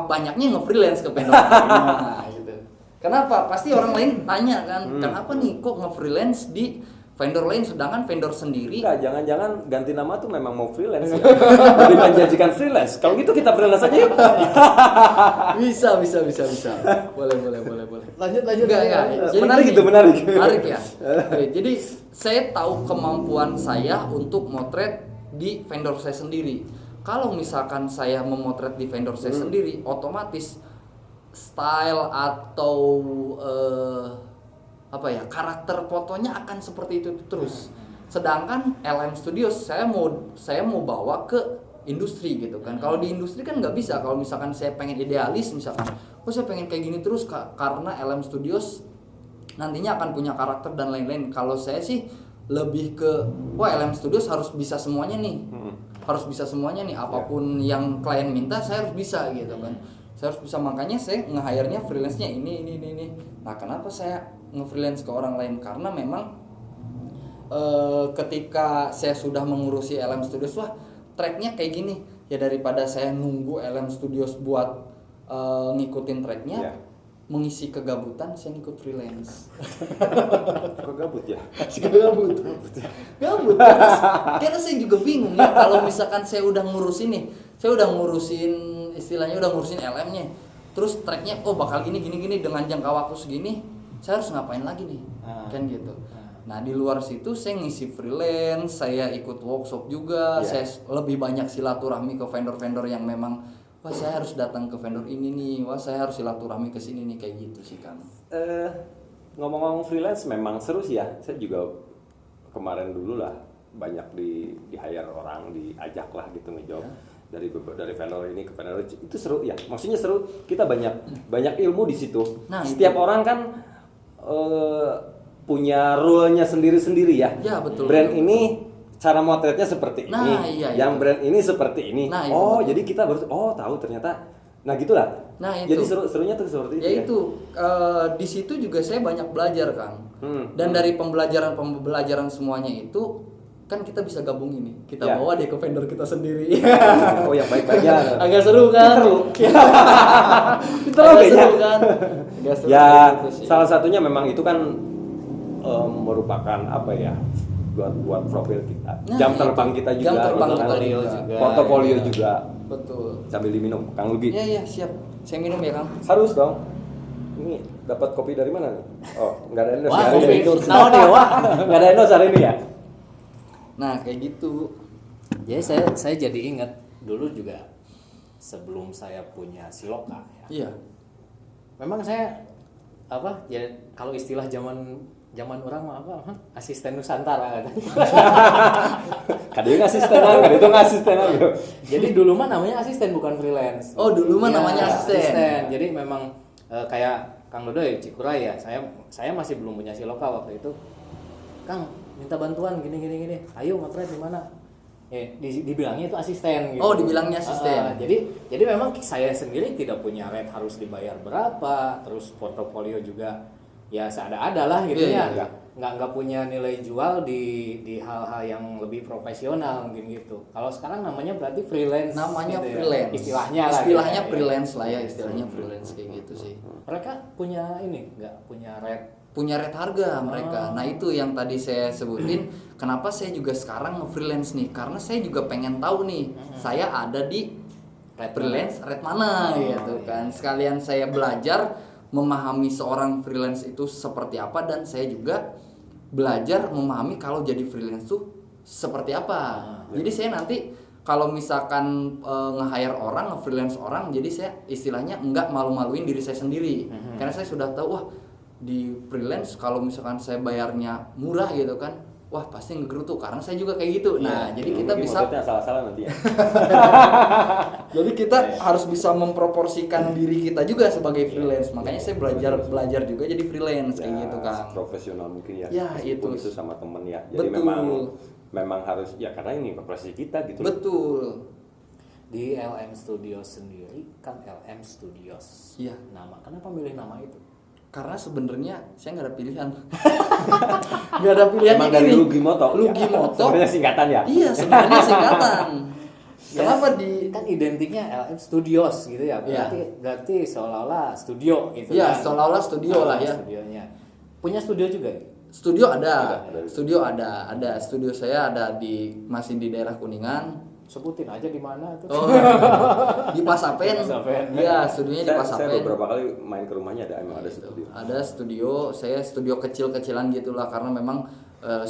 [SPEAKER 3] banyaknya nge-freelance ke vendor lain. Nah, gitu. Kenapa? Pasti orang lain tanya kan, kenapa nih kok nge-freelance di vendor lain sedangkan vendor sendiri?
[SPEAKER 1] Enggak, jangan-jangan ganti nama tuh memang mau freelance ya. Jadi menjanjikan freelance. Kalau gitu kita freelance aja yuk.
[SPEAKER 3] Bisa. Boleh.
[SPEAKER 2] Lanjut.
[SPEAKER 3] Enggak. Jadi
[SPEAKER 1] Menarik
[SPEAKER 3] gini,
[SPEAKER 1] itu, menarik.
[SPEAKER 3] Menarik ya. Oke, jadi saya tahu kemampuan saya untuk motret di vendor saya sendiri. Kalau misalkan saya memotret di vendor saya sendiri, otomatis style atau karakter fotonya akan seperti itu terus. Sedangkan LM Studios saya mau bawa ke industri gitu kan. Kalau di industri kan nggak bisa. Kalau misalkan saya pengen idealis misalkan, saya pengen kayak gini terus karena LM Studios nantinya akan punya karakter dan lain-lain. Kalau saya sih lebih ke LM Studios harus bisa semuanya nih. Harus bisa semuanya nih, apapun yang klien minta saya harus bisa gitu kan. Saya harus bisa, makanya saya nge-hire-nya freelance-nya ini. Nah, kenapa saya nge-freelance ke orang lain? Karena memang ketika saya sudah mengurusi LM Studios, tracknya kayak gini. Ya daripada saya nunggu LM Studios buat ngikutin tracknya, mengisi kegabutan, saya ngikut freelance.
[SPEAKER 1] Kok gabut ya?
[SPEAKER 3] Gabut. Karena saya juga bingung ya, kalau misalkan saya udah ngurusin istilahnya udah ngurusin LM-nya. Terus tracknya bakal gini dengan jangka waktu segini, saya harus ngapain lagi nih? Kan gitu. Nah, di luar situ saya ngisi freelance, saya ikut workshop juga, saya lebih banyak silaturahmi ke vendor-vendor yang memang wah saya harus datang ke vendor ini nih, wah saya harus silaturahmi ke sini nih, kayak gitu sih Kang.
[SPEAKER 1] Ngomong-ngomong freelance memang seru sih ya. Saya juga kemarin dulu lah banyak di hire orang, diajak lah gitu ngejob dari vendor ini ke vendor itu seru ya. Maksudnya seru, kita banyak ilmu di situ.
[SPEAKER 3] Nah,
[SPEAKER 1] setiap
[SPEAKER 3] itu.
[SPEAKER 1] orang kan punya rule-nya sendiri-sendiri ya.
[SPEAKER 3] Ya, betul.
[SPEAKER 1] Brand ini cara motretnya seperti ini.
[SPEAKER 3] Nah, iya,
[SPEAKER 1] yang
[SPEAKER 3] itu.
[SPEAKER 1] brand ini seperti ini.
[SPEAKER 3] Nah, itu
[SPEAKER 1] oh,
[SPEAKER 3] betul.
[SPEAKER 1] jadi kita baru tahu ternyata. Nah, gitulah.
[SPEAKER 3] Nah, itu.
[SPEAKER 1] Jadi serunya tuh seperti itu
[SPEAKER 3] Ya
[SPEAKER 1] ya.
[SPEAKER 3] itu di situ juga saya banyak belajar Kang. Dan dari pembelajaran semuanya itu kan kita bisa gabung ini. Kita
[SPEAKER 1] Ya.
[SPEAKER 3] bawa deh ke vendor kita sendiri.
[SPEAKER 1] Oh, yang baik-baiknya.
[SPEAKER 3] Agak seru kan?
[SPEAKER 1] Itu loh
[SPEAKER 3] Agak
[SPEAKER 1] kayaknya.
[SPEAKER 3] seru kan? Agak seru
[SPEAKER 1] Ya,
[SPEAKER 3] gitu sih.
[SPEAKER 1] salah satunya memang itu kan merupakan apa ya? Buat profil kita.
[SPEAKER 3] Nah,
[SPEAKER 1] Jam
[SPEAKER 3] itu.
[SPEAKER 1] terbang kita juga.
[SPEAKER 3] Jam terbang
[SPEAKER 1] gitu kan.
[SPEAKER 2] portofolio juga.
[SPEAKER 1] Portofolio
[SPEAKER 2] Ya.
[SPEAKER 1] juga.
[SPEAKER 3] Betul.
[SPEAKER 1] Sambil diminum, Kang Lugi.
[SPEAKER 3] Iya, siap. Saya minum ya Kang.
[SPEAKER 1] Harus dong. Ini dapat kopi dari mana nih? Oh, nggak ada endorse
[SPEAKER 2] Wah,
[SPEAKER 1] hari
[SPEAKER 2] kopi
[SPEAKER 1] ini.
[SPEAKER 2] naon ya, wah.
[SPEAKER 1] Nggak ada endorse hari ini ya?
[SPEAKER 3] Nah, kayak gitu.
[SPEAKER 2] Jadi saya jadi ingat dulu juga sebelum saya punya Siloka ya.
[SPEAKER 3] Iya.
[SPEAKER 2] Memang saya apa ya kalau istilah zaman orang mah apa? Asisten Nusantara kan.
[SPEAKER 1] Kadang asistenan, kadang itu asistenan gitu.
[SPEAKER 2] Jadi dulu mah namanya asisten bukan freelance.
[SPEAKER 3] Oh, dulu mah
[SPEAKER 2] Ya,
[SPEAKER 3] namanya asisten.
[SPEAKER 2] Jadi memang kayak Kang Dodoy Cikuray ya. Saya masih belum punya Siloka waktu itu. Kang, minta bantuan gini. Ayo motret di mana? Dibilangnya itu asisten gitu.
[SPEAKER 3] Oh, dibilangnya asisten.
[SPEAKER 2] Jadi memang saya sendiri tidak punya rate harus dibayar berapa, terus portofolio juga ya seada-ada lah gitu
[SPEAKER 3] Iya,
[SPEAKER 2] ya.
[SPEAKER 3] iya.
[SPEAKER 2] Nggak punya nilai jual di hal-hal yang lebih profesional mungkin gitu. Kalau sekarang namanya berarti freelance.
[SPEAKER 3] Namanya
[SPEAKER 2] gitu ya.
[SPEAKER 3] freelance.
[SPEAKER 2] Istilahnya lah.
[SPEAKER 3] Istilahnya
[SPEAKER 2] gitu ya.
[SPEAKER 3] freelance lah ya, istilahnya freelance kayak gitu sih.
[SPEAKER 2] Mereka punya ini nggak punya rate.
[SPEAKER 3] Punya rate harga mereka. Nah, itu yang tadi saya sebutin, kenapa saya juga sekarang nge-freelance nih? Karena saya juga pengen tahu nih, saya ada di freelance rate mana gitu kan. Sekalian saya belajar memahami seorang freelance itu seperti apa, dan saya juga belajar memahami kalau jadi freelance tuh seperti apa. Jadi saya nanti kalau misalkan nge-hire orang, nge-freelance orang, jadi saya istilahnya enggak malu-maluin diri saya sendiri. Karena saya sudah tahu, wah di freelance kalau misalkan saya bayarnya murah gitu kan, wah pasti ngegerutu karena saya juga kayak gitu. Nah, jadi kita
[SPEAKER 1] Mungkin
[SPEAKER 3] bisa
[SPEAKER 1] maksudnya salah-salah nanti ya.
[SPEAKER 3] jadi kita harus bisa memproporsikan diri kita juga sebagai freelance. Makanya saya belajar juga jadi freelance kayak gitu kan.
[SPEAKER 1] Profesional mungkin ya.
[SPEAKER 3] Ya,
[SPEAKER 1] Meskipun
[SPEAKER 3] itu.
[SPEAKER 1] itu sama temen ya. Jadi
[SPEAKER 3] Betul.
[SPEAKER 1] memang harus ya karena ini profesi kita gitu.
[SPEAKER 3] Betul.
[SPEAKER 2] Di LM Studios sendiri kan LM Studios.
[SPEAKER 3] Iya.
[SPEAKER 2] Nama. Kenapa milih nama itu?
[SPEAKER 3] Karena sebenarnya saya nggak ada pilihan. Nggak ada pilihan.
[SPEAKER 1] Emang
[SPEAKER 3] ini
[SPEAKER 1] dari
[SPEAKER 3] nih.
[SPEAKER 1] Lugi Moto.
[SPEAKER 3] Lugi Moto.
[SPEAKER 1] Sebenarnya singkatan ya.
[SPEAKER 3] Iya, sebenarnya singkatan. Kenapa di
[SPEAKER 2] Kan identiknya LM Studios gitu ya.
[SPEAKER 3] Iya.
[SPEAKER 2] Berarti seolah-olah studio gitu
[SPEAKER 3] Iya,
[SPEAKER 2] kan.
[SPEAKER 3] seolah-olah studio lah ya.
[SPEAKER 2] Studionya. Punya studio juga ya?
[SPEAKER 3] Studio ada.
[SPEAKER 1] Ada.
[SPEAKER 3] Studio ada. Studio saya ada masih di daerah Kuningan.
[SPEAKER 2] Sebutin aja di mana tuh.
[SPEAKER 3] Oh, di Pasapen.
[SPEAKER 2] Di Pasapen.
[SPEAKER 3] Iya, studionya di
[SPEAKER 1] Saya
[SPEAKER 3] Pasapen.
[SPEAKER 1] beberapa kali main ke rumahnya emang ada studio.
[SPEAKER 3] Ada studio, saya studio kecil-kecilan gitulah karena memang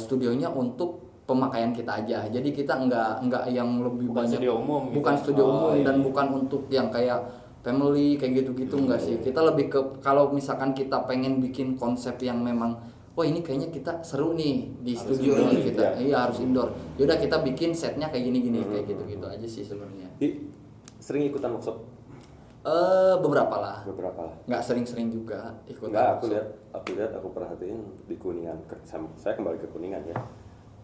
[SPEAKER 3] studionya untuk pemakaian kita aja. Jadi kita nggak yang lebih
[SPEAKER 2] Bukan
[SPEAKER 3] banyak.
[SPEAKER 2] studio umum gitu.
[SPEAKER 3] Bukan studio
[SPEAKER 2] Oh,
[SPEAKER 3] umum
[SPEAKER 2] iya.
[SPEAKER 3] dan bukan untuk yang kayak family kayak gitu-gitu enggak sih. Kita lebih ke kalau misalkan kita pengen bikin konsep yang memang wah ini kayaknya kita seru nih di
[SPEAKER 1] Harus
[SPEAKER 3] studio
[SPEAKER 1] indoor
[SPEAKER 3] nih
[SPEAKER 1] gitu
[SPEAKER 3] kita.
[SPEAKER 1] ya.
[SPEAKER 3] Iya, harus indoor. Yaudah kita bikin setnya kayak gini-gini kayak gitu-gitu aja sih sebenarnya.
[SPEAKER 1] Sering ikutan workshop
[SPEAKER 3] Beberapa lah.
[SPEAKER 1] beberapa lah.
[SPEAKER 3] Nggak sering-sering juga ikutan.
[SPEAKER 1] Enggak,
[SPEAKER 3] workshop.
[SPEAKER 1] aku perhatiin di Kuningan. Saya kembali ke Kuningan ya.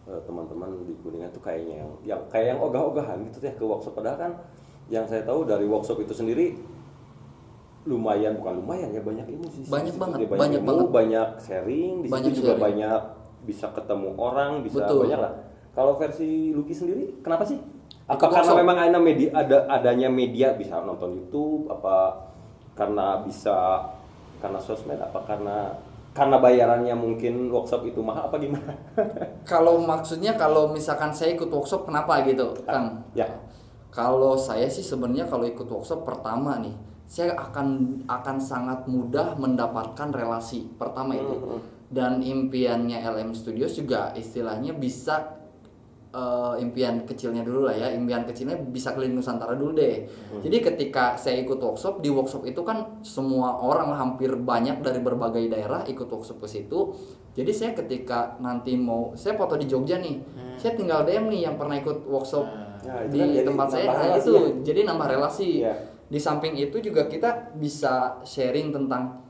[SPEAKER 1] Teman-teman di Kuningan tuh kayaknya yang kayak yang ogah-ogahan gitu ya ke workshop, padahal kan yang saya tahu dari workshop itu sendiri bukan lumayan ya, banyak ilmu sih.
[SPEAKER 3] Banyak
[SPEAKER 1] Di situ
[SPEAKER 3] banget,
[SPEAKER 1] dia
[SPEAKER 3] banyak
[SPEAKER 1] ilmu,
[SPEAKER 3] banget.
[SPEAKER 1] banyak sharing, di
[SPEAKER 3] Banyak
[SPEAKER 1] situ juga
[SPEAKER 3] sharing.
[SPEAKER 1] banyak bisa ketemu orang, bisa
[SPEAKER 3] Betul.
[SPEAKER 1] banyak lah. Kalau versi Lucky sendiri kenapa sih? Apa
[SPEAKER 3] Ikut
[SPEAKER 1] karena
[SPEAKER 3] workshop.
[SPEAKER 1] memang adanya media bisa nonton YouTube, apa karena karena sosmed, apa karena bayarannya mungkin workshop itu mahal apa gimana?
[SPEAKER 3] Kalau maksudnya kalau misalkan saya ikut workshop kenapa gitu, Kang?
[SPEAKER 1] Ya.
[SPEAKER 3] Kalau saya sih sebenarnya kalau ikut workshop pertama nih, saya akan sangat mudah mendapatkan relasi pertama itu. Dan impiannya LM Studios juga istilahnya bisa impian kecilnya dulu lah ya. Impian kecilnya bisa keliling Nusantara dulu deh. Jadi ketika saya ikut workshop, di workshop itu kan semua orang hampir banyak dari berbagai daerah ikut workshop ke situ. Jadi saya ketika nanti mau saya foto di Jogja nih, saya tinggal DM nih yang pernah ikut workshop
[SPEAKER 1] Nah, itu
[SPEAKER 3] di
[SPEAKER 1] kan jadi
[SPEAKER 3] tempat saya.
[SPEAKER 1] nambah
[SPEAKER 3] Nah,
[SPEAKER 1] relasi
[SPEAKER 3] itu
[SPEAKER 1] ya.
[SPEAKER 3] jadi nambah relasi.
[SPEAKER 1] Iya.
[SPEAKER 3] Di samping itu juga kita bisa sharing tentang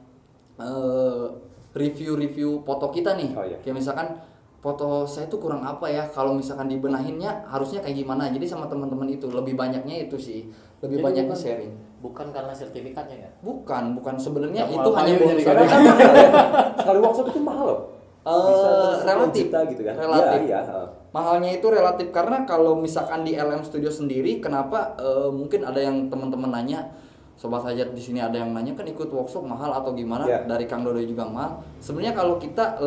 [SPEAKER 3] review-review foto kita nih.
[SPEAKER 1] Oh, iya.
[SPEAKER 3] Kayak misalkan foto saya tuh kurang apa ya, kalau misalkan dibenahinnya harusnya kayak gimana. Jadi sama teman-teman itu lebih banyaknya itu sih, lebih
[SPEAKER 2] Jadi
[SPEAKER 3] banyaknya
[SPEAKER 2] bukan-
[SPEAKER 3] sharing.
[SPEAKER 2] Bukan karena sertifikatnya ya.
[SPEAKER 3] Bukan sebenarnya
[SPEAKER 2] Yang
[SPEAKER 3] itu
[SPEAKER 2] malah
[SPEAKER 3] hanya
[SPEAKER 2] payung
[SPEAKER 3] bonus.
[SPEAKER 2] jadi
[SPEAKER 1] Karena kan mahal ya. Sekali workshop itu mahal loh. Bisa sekian
[SPEAKER 3] Relatif
[SPEAKER 1] juta gitu kan.
[SPEAKER 3] relatif.
[SPEAKER 1] Iya.
[SPEAKER 3] Mahalnya itu relatif karena kalau misalkan di LM Studio sendiri, kenapa mungkin ada yang teman-teman nanya, sobat hajat di sini ada yang nanya kan ikut workshop mahal atau gimana?
[SPEAKER 1] Iya.
[SPEAKER 3] Dari Kang Dodo juga mahal. Sebenarnya kalau kita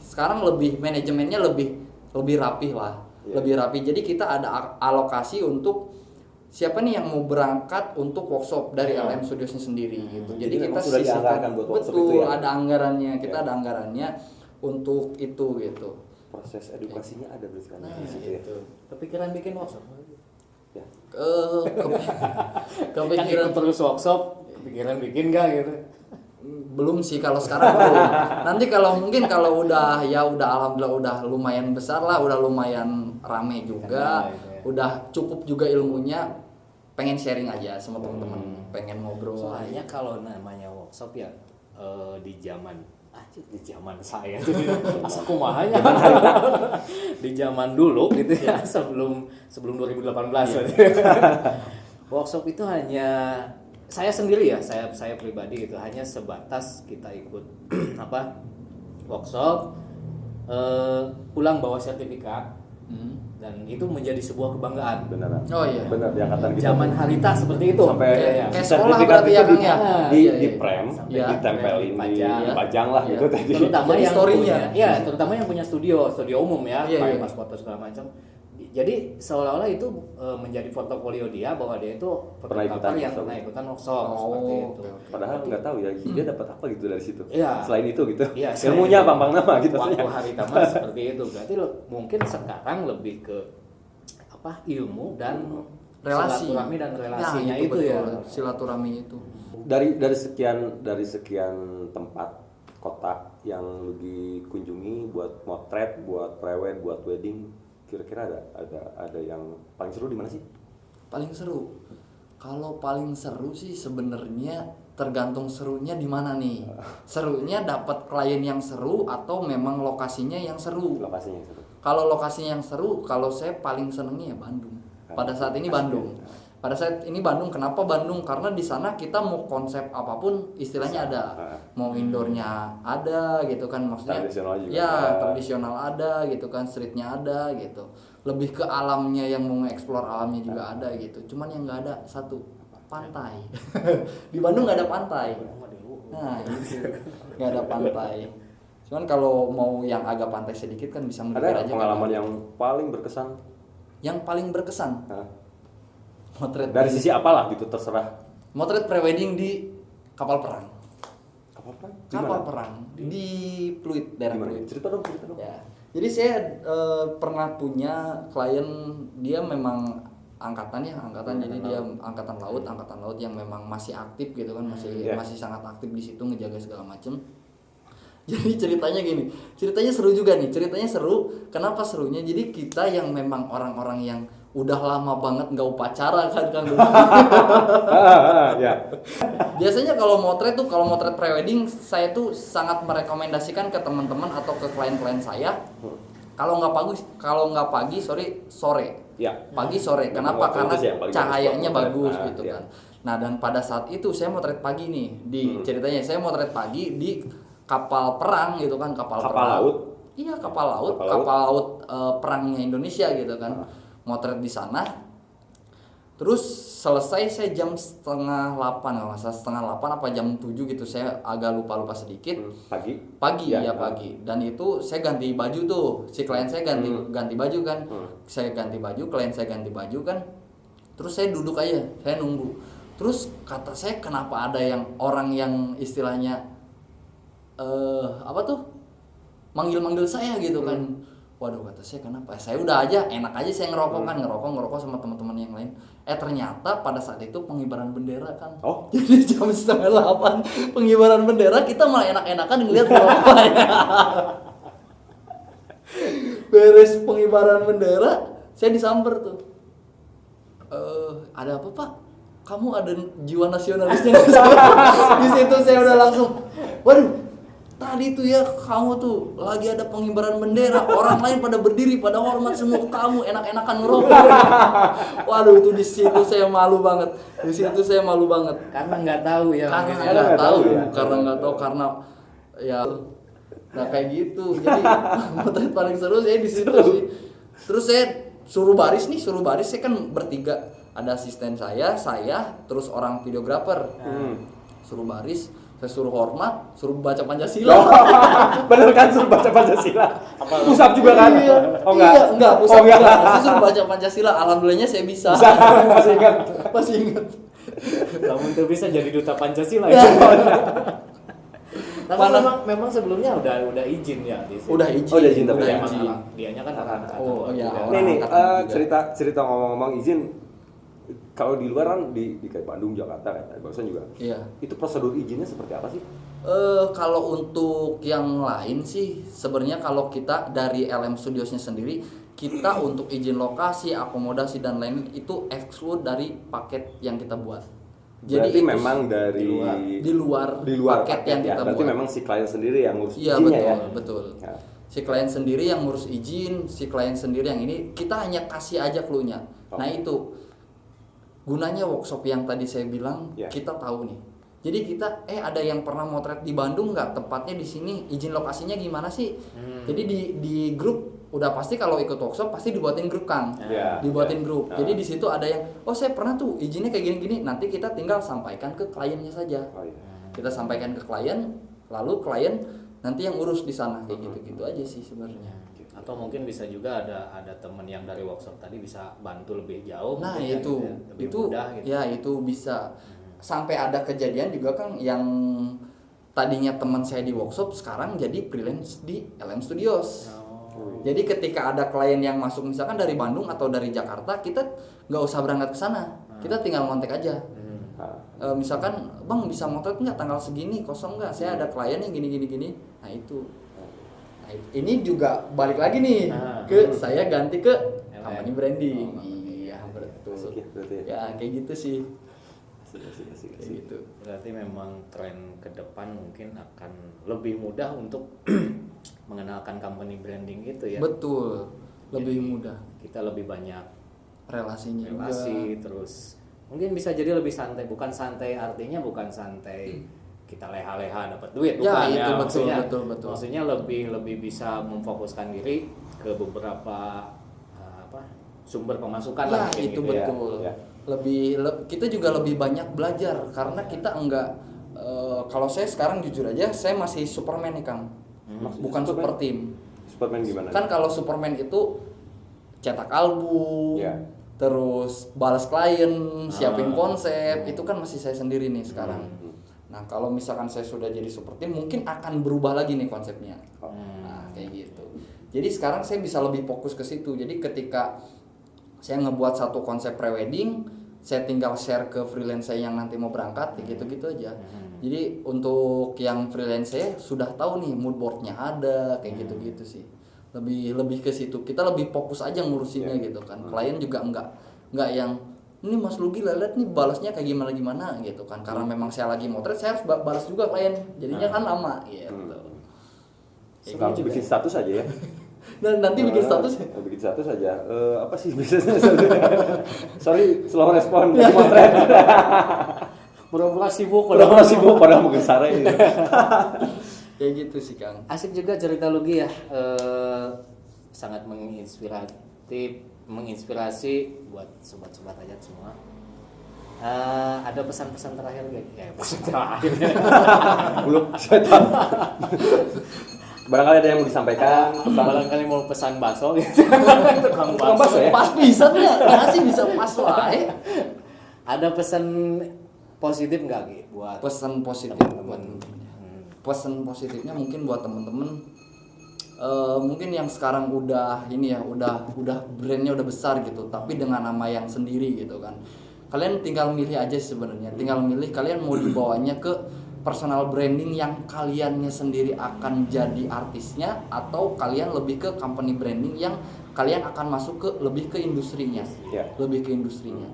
[SPEAKER 3] sekarang lebih manajemennya lebih rapih lah,
[SPEAKER 1] Iya.
[SPEAKER 3] lebih rapi. Jadi kita ada alokasi untuk siapa nih yang mau berangkat untuk workshop dari LM Studiosnya sendiri gitu.
[SPEAKER 1] Jadi
[SPEAKER 3] Jadi kita
[SPEAKER 1] memang sudah
[SPEAKER 3] sisihkan.
[SPEAKER 1] dianggarkan buat workshop
[SPEAKER 3] Betul,
[SPEAKER 1] itu ya?
[SPEAKER 3] ada anggarannya. Kita
[SPEAKER 1] Iya.
[SPEAKER 3] ada anggarannya untuk itu gitu.
[SPEAKER 1] Proses edukasinya ada berarti kan
[SPEAKER 2] Nah,
[SPEAKER 1] di situ ya.
[SPEAKER 2] gitu. Kepikiran bikin workshop.
[SPEAKER 1] Ya.
[SPEAKER 2] Kan
[SPEAKER 3] Kepikiran
[SPEAKER 2] ikut terus workshop, kepikiran bikin gak gitu.
[SPEAKER 3] belum sih kalau sekarang belum. Nanti kalau mungkin kalau udah alhamdulillah udah lumayan besar lah, udah lumayan rame juga,
[SPEAKER 2] Kenal gitu ya.
[SPEAKER 3] udah cukup juga ilmunya, pengen sharing aja sama teman-teman, pengen ngobrol.
[SPEAKER 2] Soalnya kalau namanya workshop ya di zaman saya asa kumahanya di zaman dulu gitu ya, sebelum 2018 workshop itu hanya saya sendiri ya, saya pribadi gitu, hanya sebatas kita ikut workshop, pulang bawa sertifikat, dan itu menjadi sebuah kebanggaan.
[SPEAKER 1] Beneran.
[SPEAKER 3] Oh iya.
[SPEAKER 1] Bener di angkatan kita.
[SPEAKER 2] Zaman harita seperti itu.
[SPEAKER 1] Sampai
[SPEAKER 2] Iya.
[SPEAKER 3] kayak
[SPEAKER 1] sertifikat
[SPEAKER 3] sekolah berarti
[SPEAKER 1] itu
[SPEAKER 3] ya, Kang, ya?
[SPEAKER 1] di
[SPEAKER 3] Iya, iya.
[SPEAKER 1] prem,
[SPEAKER 3] Iya.
[SPEAKER 1] ditempelin,
[SPEAKER 2] Dipajang.
[SPEAKER 1] dipajang lah
[SPEAKER 3] Iya.
[SPEAKER 1] gitu tadi.
[SPEAKER 2] Terutama
[SPEAKER 3] Jadi
[SPEAKER 2] yang
[SPEAKER 3] story-nya.
[SPEAKER 2] punya, ya terutama yang punya studio umum ya,
[SPEAKER 3] Iya,
[SPEAKER 2] kayak
[SPEAKER 3] iya.
[SPEAKER 2] pas foto segala macam. Jadi seolah-olah itu menjadi portofolio dia bahwa dia itu
[SPEAKER 1] Pernah ikutan
[SPEAKER 2] fotografer yang
[SPEAKER 1] workshop.
[SPEAKER 2] pernah ikutan workshop
[SPEAKER 3] Oh,
[SPEAKER 2] seperti itu.
[SPEAKER 3] oke, oke.
[SPEAKER 1] Padahal nggak tahu ya dia dapat apa gitu dari situ.
[SPEAKER 2] Iya.
[SPEAKER 1] Selain itu gitu.
[SPEAKER 2] Iya,
[SPEAKER 1] Ilmunya pampang nama gitu.
[SPEAKER 2] Waktu hari tamat seperti itu. Berarti mungkin sekarang lebih ke ilmu dan
[SPEAKER 3] Relasi.
[SPEAKER 2] silaturahmi dan relasinya
[SPEAKER 3] Nah,
[SPEAKER 2] itu ya.
[SPEAKER 3] betul. Silaturahmi itu.
[SPEAKER 1] Dari sekian tempat kota yang lu dikunjungi buat motret, buat prewed, buat wedding, kira-kira ada yang paling seru di mana sih?
[SPEAKER 3] Paling seru. Kalau paling seru sih sebenarnya tergantung serunya di mana nih. Serunya dapat klien yang seru atau memang lokasinya yang seru.
[SPEAKER 1] Lokasinya yang seru.
[SPEAKER 3] Kalau lokasinya yang seru, kalau saya paling senengnya ya Bandung. Pada saat ini Bandung. Pada saat ini Bandung, kenapa Bandung? Karena di sana kita mau konsep apapun istilahnya ada. Mau indoornya ada gitu kan, maksudnya.
[SPEAKER 1] Tradisional juga
[SPEAKER 3] Ya,
[SPEAKER 1] ada.
[SPEAKER 3] tradisional ada gitu kan, streetnya ada gitu. Lebih ke alamnya, yang mau nge-explore alamnya juga ada gitu. Cuman yang nggak ada satu, pantai. Di Bandung nggak ada pantai. Nah, gitu. Nggak ada pantai. Cuman kalau mau yang agak pantai sedikit kan bisa melipir
[SPEAKER 1] Ada
[SPEAKER 3] aja.
[SPEAKER 1] pengalaman
[SPEAKER 3] kan.
[SPEAKER 1] yang paling berkesan?
[SPEAKER 3] Yang paling berkesan
[SPEAKER 1] Hah?
[SPEAKER 3] motret
[SPEAKER 1] Dari sisi apalah gitu terserah.
[SPEAKER 3] motret prewedding di kapal perang.
[SPEAKER 1] Kapal perang? Di
[SPEAKER 3] Kapal
[SPEAKER 1] mana?
[SPEAKER 3] perang di Pluit, daerah
[SPEAKER 1] Gimana?
[SPEAKER 3] Pluit.
[SPEAKER 1] Cerita dong.
[SPEAKER 3] Ya. Jadi saya pernah punya klien, dia memang angkatan jadi dia angkatan laut yang memang masih aktif gitu kan,
[SPEAKER 1] Iya.
[SPEAKER 3] masih sangat aktif di situ ngejaga segala macem. Jadi ceritanya gini, ceritanya seru juga nih, ceritanya seru. Kenapa serunya? Jadi kita yang memang orang-orang yang udah lama banget nggak upacara kan
[SPEAKER 1] Ya.
[SPEAKER 3] Biasanya kalau motret prewedding saya tuh sangat merekomendasikan ke teman-teman atau ke klien-klien saya kalau nggak pagi sore.
[SPEAKER 1] Ya.
[SPEAKER 3] Pagi sore. Kenapa?
[SPEAKER 1] Waktu
[SPEAKER 3] Karena
[SPEAKER 1] itu sih yang paling
[SPEAKER 3] cahayanya bagus
[SPEAKER 1] bagus.
[SPEAKER 3] gitu
[SPEAKER 1] Iya.
[SPEAKER 3] kan. Nah, dan pada saat itu saya motret pagi nih ceritanya saya motret pagi di kapal perang gitu kan, kapal perang.
[SPEAKER 1] laut.
[SPEAKER 3] Iya, kapal laut perangnya Indonesia gitu kan. Motret di sana. Terus selesai saya jam 7:30 apa jam 7 gitu, saya agak lupa sedikit. Pagi
[SPEAKER 1] Ya.
[SPEAKER 3] pagi. Dan itu saya ganti baju tuh. Si klien saya ganti baju kan. Saya ganti baju, klien saya ganti baju kan. Terus saya duduk aja, saya nunggu. Terus kata saya, kenapa ada yang orang yang istilahnya manggil-manggil saya gitu kan. Waduh, kata saya kenapa? Saya udah aja enak aja saya ngerokok kan, ngerokok sama teman-teman yang lain. Ternyata pada saat itu pengibaran bendera kan.
[SPEAKER 1] Oh.
[SPEAKER 3] Jadi jam 7:30 pengibaran bendera kita malah enak-enakan ngeliat rokoknya. Beres pengibaran bendera, saya disamper tuh. Ada apa Pak? Kamu ada jiwa nasionalisnya nggak? Di situ saya udah langsung, waduh, tadi tuh ya kamu tuh lagi ada pengibaran bendera, orang lain pada berdiri, pada hormat semua, kamu enak-enakan ngerokok. Waduh, itu di situ saya malu banget. Di situ saya malu banget.
[SPEAKER 2] Karena nggak tahu ya.
[SPEAKER 3] Karena
[SPEAKER 2] mungkin ya.
[SPEAKER 3] nggak tahu,
[SPEAKER 1] ya.
[SPEAKER 3] karena ya, nah kayak gitu. Jadi motret paling seru saya di situ sih. Terus saya suruh baris, saya kan bertiga, ada asisten saya, terus orang videografer. Suruh baris, saya suruh hormat, suruh baca Pancasila.
[SPEAKER 1] Bener kan suruh baca Pancasila? Pusap juga kan?
[SPEAKER 3] Iya.
[SPEAKER 1] Oh enggak?
[SPEAKER 3] Iya, enggak, pusat
[SPEAKER 1] Oh, enggak.
[SPEAKER 3] enggak. Saya suruh baca Pancasila, alhamdulillahnya saya bisa.
[SPEAKER 1] Masih ingat?
[SPEAKER 3] Masih ingat.
[SPEAKER 2] Kamu tuh bisa jadi duta Pancasila
[SPEAKER 3] Ya.
[SPEAKER 2] ya. Tapi
[SPEAKER 3] Mana?
[SPEAKER 2] memang sebelumnya udah izin ya di sini.
[SPEAKER 3] Udah izin.
[SPEAKER 1] Oh, udah izin, tapi
[SPEAKER 3] udah
[SPEAKER 1] ya.
[SPEAKER 2] Emang
[SPEAKER 3] izin.
[SPEAKER 2] dianya kan orang
[SPEAKER 3] Oh, iya,
[SPEAKER 2] juga.
[SPEAKER 3] orang
[SPEAKER 1] Nih
[SPEAKER 3] angkatan juga.
[SPEAKER 1] cerita ngomong-ngomong izin, kalau di luar kan di kayak Bandung, Jakarta, kayak barusan juga.
[SPEAKER 3] Iya.
[SPEAKER 1] Itu prosedur izinnya seperti apa sih?
[SPEAKER 3] Kalau untuk yang lain sih sebenarnya kalau kita dari LM Studiosnya sendiri, kita untuk izin lokasi, akomodasi dan lain itu exclude dari paket yang kita buat.
[SPEAKER 1] Berarti
[SPEAKER 3] itu
[SPEAKER 1] memang dari
[SPEAKER 3] di luar
[SPEAKER 1] paket
[SPEAKER 3] yang
[SPEAKER 1] ya.
[SPEAKER 3] kita
[SPEAKER 1] Berarti
[SPEAKER 3] buat.
[SPEAKER 1] memang si klien sendiri yang ngurus
[SPEAKER 3] Iya,
[SPEAKER 1] izinnya ya.
[SPEAKER 3] betul.
[SPEAKER 1] Ya.
[SPEAKER 3] Si klien sendiri yang ngurus izin, si klien sendiri yang ini, kita hanya kasih aja clue-nya.
[SPEAKER 1] Oh.
[SPEAKER 3] Nah itu gunanya workshop yang tadi saya bilang,
[SPEAKER 1] Ya.
[SPEAKER 3] kita tahu nih. Jadi kita ada yang pernah motret di Bandung nggak? Tepatnya di sini, izin lokasinya gimana sih? Jadi di grup udah pasti kalau ikut workshop pasti dibuatin grup Kang.
[SPEAKER 1] Ya,
[SPEAKER 3] Dibuatin
[SPEAKER 1] ya.
[SPEAKER 3] grup.
[SPEAKER 1] Ah.
[SPEAKER 3] Jadi di situ ada yang saya pernah tuh izinnya kayak gini-gini. Nanti kita tinggal sampaikan ke kliennya saja.
[SPEAKER 1] Oh, iya.
[SPEAKER 3] Kita sampaikan ke klien, lalu klien nanti yang urus di sana kayak gitu-gitu aja sih sebenarnya.
[SPEAKER 2] Atau mungkin bisa juga ada temen yang dari workshop tadi bisa bantu lebih jauh.
[SPEAKER 3] Nah
[SPEAKER 2] mungkin ya,
[SPEAKER 3] itu
[SPEAKER 2] gitu ya, lebih
[SPEAKER 3] itu
[SPEAKER 2] mudah gitu.
[SPEAKER 3] ya itu bisa. Sampai ada kejadian juga Kang yang tadinya teman saya di workshop sekarang jadi freelance di LM Studios.
[SPEAKER 2] Oh.
[SPEAKER 3] Jadi ketika ada klien yang masuk misalkan dari Bandung atau dari Jakarta, kita nggak usah berangkat ke sana, kita tinggal ngontek aja.
[SPEAKER 1] Ah.
[SPEAKER 3] Misalkan Bang bisa motret nggak tanggal segini kosong nggak? Saya ada klien yang gini. Nah itu. Nah, ini juga balik lagi nih ke saya ganti ke company branding. Iya betul.
[SPEAKER 1] Asik ya, berarti ya.
[SPEAKER 3] Ya kayak gitu sih.
[SPEAKER 1] Asik.
[SPEAKER 3] Kayak gitu.
[SPEAKER 2] Berarti memang tren ke depan mungkin akan lebih mudah untuk mengenalkan company branding itu ya.
[SPEAKER 3] Betul. Lebih
[SPEAKER 2] Jadi,
[SPEAKER 3] mudah.
[SPEAKER 2] Kita lebih banyak
[SPEAKER 3] Relasinya
[SPEAKER 2] relasi,
[SPEAKER 3] juga.
[SPEAKER 2] terus mungkin bisa jadi lebih santai. Bukan santai artinya bukan santai kita leha-leha dapat duit,
[SPEAKER 3] Ya,
[SPEAKER 2] bukan
[SPEAKER 3] itu betul,
[SPEAKER 2] maksudnya.
[SPEAKER 3] betul.
[SPEAKER 2] Maksudnya lebih bisa memfokuskan diri ke beberapa sumber pemasukan
[SPEAKER 3] Ya
[SPEAKER 2] lah mungkin
[SPEAKER 3] itu
[SPEAKER 2] gitu ya.
[SPEAKER 3] betul.
[SPEAKER 1] Ya.
[SPEAKER 3] Kita juga lebih banyak belajar karena kita enggak kalau saya sekarang jujur aja saya masih Superman nih Kang. Bukan
[SPEAKER 1] Superman?
[SPEAKER 3] super team.
[SPEAKER 1] Superman gimana?
[SPEAKER 3] Kan kalau Superman itu cetak album,
[SPEAKER 1] Ya.
[SPEAKER 3] terus balas klien, siapin konsep, itu kan masih saya sendiri nih sekarang. Nah, kalau misalkan saya sudah jadi super team mungkin akan berubah lagi nih konsepnya. Nah, kayak gitu. Jadi sekarang saya bisa lebih fokus ke situ. Jadi ketika saya ngebuat satu konsep prewedding, saya tinggal share ke freelance saya yang nanti mau berangkat, ya gitu-gitu aja. Jadi untuk yang freelance saya sudah tahu nih mood boardnya ada, kayak gitu-gitu sih. Lebih ke situ. Kita lebih fokus aja ngurusinnya gitu kan. Klien juga enggak yang ini Mas Lugi lihat nih balasnya kayak gimana gitu kan. Karena memang saya lagi motret, saya harus balas juga klien. Jadinya kan lama gitu.
[SPEAKER 1] Sekarang bikin status aja ya.
[SPEAKER 3] Dan nanti bikin status ya.
[SPEAKER 1] Bikin status aja. Apa sih bisnisnya? Sorry, slow respon. Lagi motret.
[SPEAKER 2] Pura-pura sibuk.
[SPEAKER 1] Pura-pura sibuk padahal mungkin sare. Gitu.
[SPEAKER 3] Kayak gitu sih Kang.
[SPEAKER 2] Asik juga cerita Lugi ya, sangat menginspirasi buat sobat-sobat Ajat semua. Ada pesan-pesan terakhir gak? Ya, pesan terakhir.
[SPEAKER 1] Belum, saya tahu. Barangkali ada yang mau disampaikan.
[SPEAKER 2] Barangkali mau pesan bakso gitu. Tukang
[SPEAKER 1] bakso ya?
[SPEAKER 3] Pas bisa nggak? Masih bisa pas wae.
[SPEAKER 2] Ada pesan positif nggak Gi buat
[SPEAKER 3] Pesan positif
[SPEAKER 2] teman-teman?
[SPEAKER 3] buat temen-temen. Pesan positifnya mungkin buat temen-temen mungkin yang sekarang udah ini ya, udah brandnya udah besar gitu, tapi dengan nama yang sendiri gitu kan. Kalian tinggal milih aja sih sebenarnya, tinggal milih kalian mau dibawanya ke personal branding yang kaliannya sendiri akan jadi artisnya, atau kalian lebih ke company branding yang kalian akan masuk ke lebih ke industrinya, lebih ke industrinya.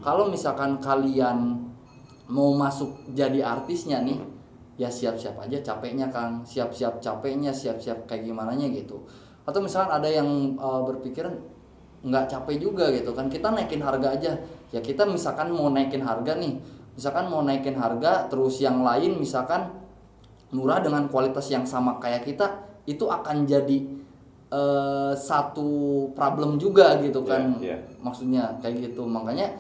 [SPEAKER 3] Kalau misalkan kalian mau masuk jadi artisnya nih, ya siap-siap aja capeknya Kang, siap-siap capeknya, siap-siap kayak gimana nya gitu. Atau misalkan ada yang berpikiran nggak capek juga gitu kan, kita naikin harga aja. Ya kita misalkan mau naikin harga nih, terus yang lain misalkan murah dengan kualitas yang sama kayak kita, itu akan jadi satu problem juga gitu kan. Maksudnya kayak gitu. Makanya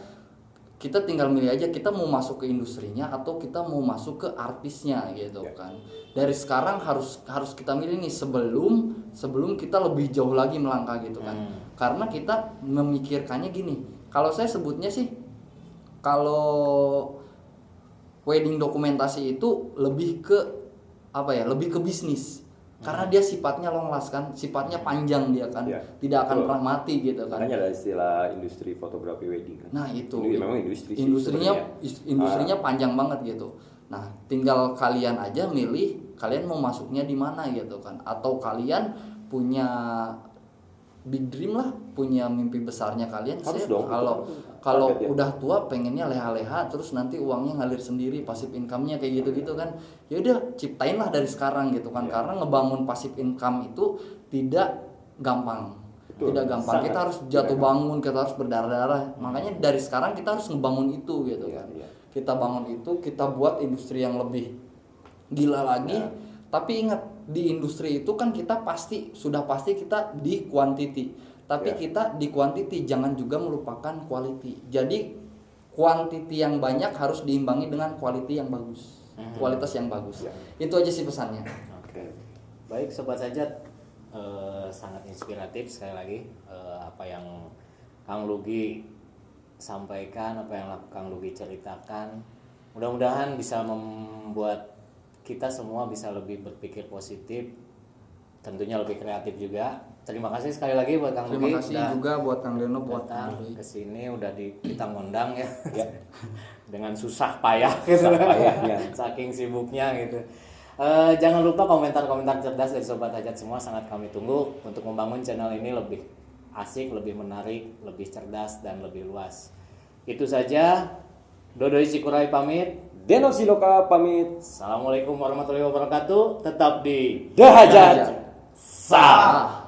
[SPEAKER 3] kita tinggal milih aja, kita mau masuk ke industrinya atau kita mau masuk ke artisnya gitu kan. Dari sekarang harus kita milih nih sebelum kita lebih jauh lagi melangkah gitu kan. Karena kita memikirkannya gini, kalau saya sebutnya sih, kalau wedding dokumentasi itu lebih ke apa ya, lebih ke bisnis. Karena dia sifatnya long last kan, sifatnya panjang dia kan, tidak akan pernah mati gitu kan.
[SPEAKER 1] Makanya ada istilah industri fotografi wedding kan.
[SPEAKER 3] Nah itu,
[SPEAKER 1] memang
[SPEAKER 3] industrinya panjang banget gitu. Nah tinggal kalian aja milih kalian mau masuknya di mana gitu kan, atau kalian punya big dream lah, punya mimpi besarnya kalian. Kalau udah tua pengennya leha-leha terus nanti uangnya ngalir sendiri, passive income-nya kayak gitu-gitu kan. Ya udah ciptain lah dari sekarang gitu kan. Karena ngebangun passive income itu tidak gampang. Tidak gampang. Kita harus jatuh bangun, kita harus berdarah-darah. Makanya dari sekarang kita harus ngebangun itu gitu kan. Kita bangun itu, kita buat industri yang lebih gila lagi. Tapi ingat, di industri itu kan kita sudah pasti kita di quantity. Tapi kita di quantity jangan juga melupakan quality. Jadi quantity yang banyak harus diimbangi dengan quality yang bagus. Kualitas yang bagus. Itu aja sih pesannya.
[SPEAKER 2] Oke. Baik sobat Sajat, sangat inspiratif sekali lagi apa yang Kang Lugi sampaikan, apa yang Kang Lugi ceritakan. Mudah-mudahan bisa membuat kita semua bisa lebih berpikir positif, tentunya lebih kreatif juga. Terima kasih sekali lagi buat Kang Lugi.
[SPEAKER 3] Terima kasih juga buat Kang Leno buat
[SPEAKER 2] ke sini udah kita ngundang ya. Dengan susah payah gitu. Saking sibuknya gitu. Jangan lupa komentar-komentar cerdas dari sobat Hajat semua sangat kami tunggu untuk membangun channel ini lebih asik, lebih menarik, lebih cerdas dan lebih luas. Itu saja. Dodoi Cikuray pamit.
[SPEAKER 1] Deno Siloka pamit.
[SPEAKER 2] Assalamualaikum warahmatullahi wabarakatuh. Tetap di
[SPEAKER 1] The Hajat Sah.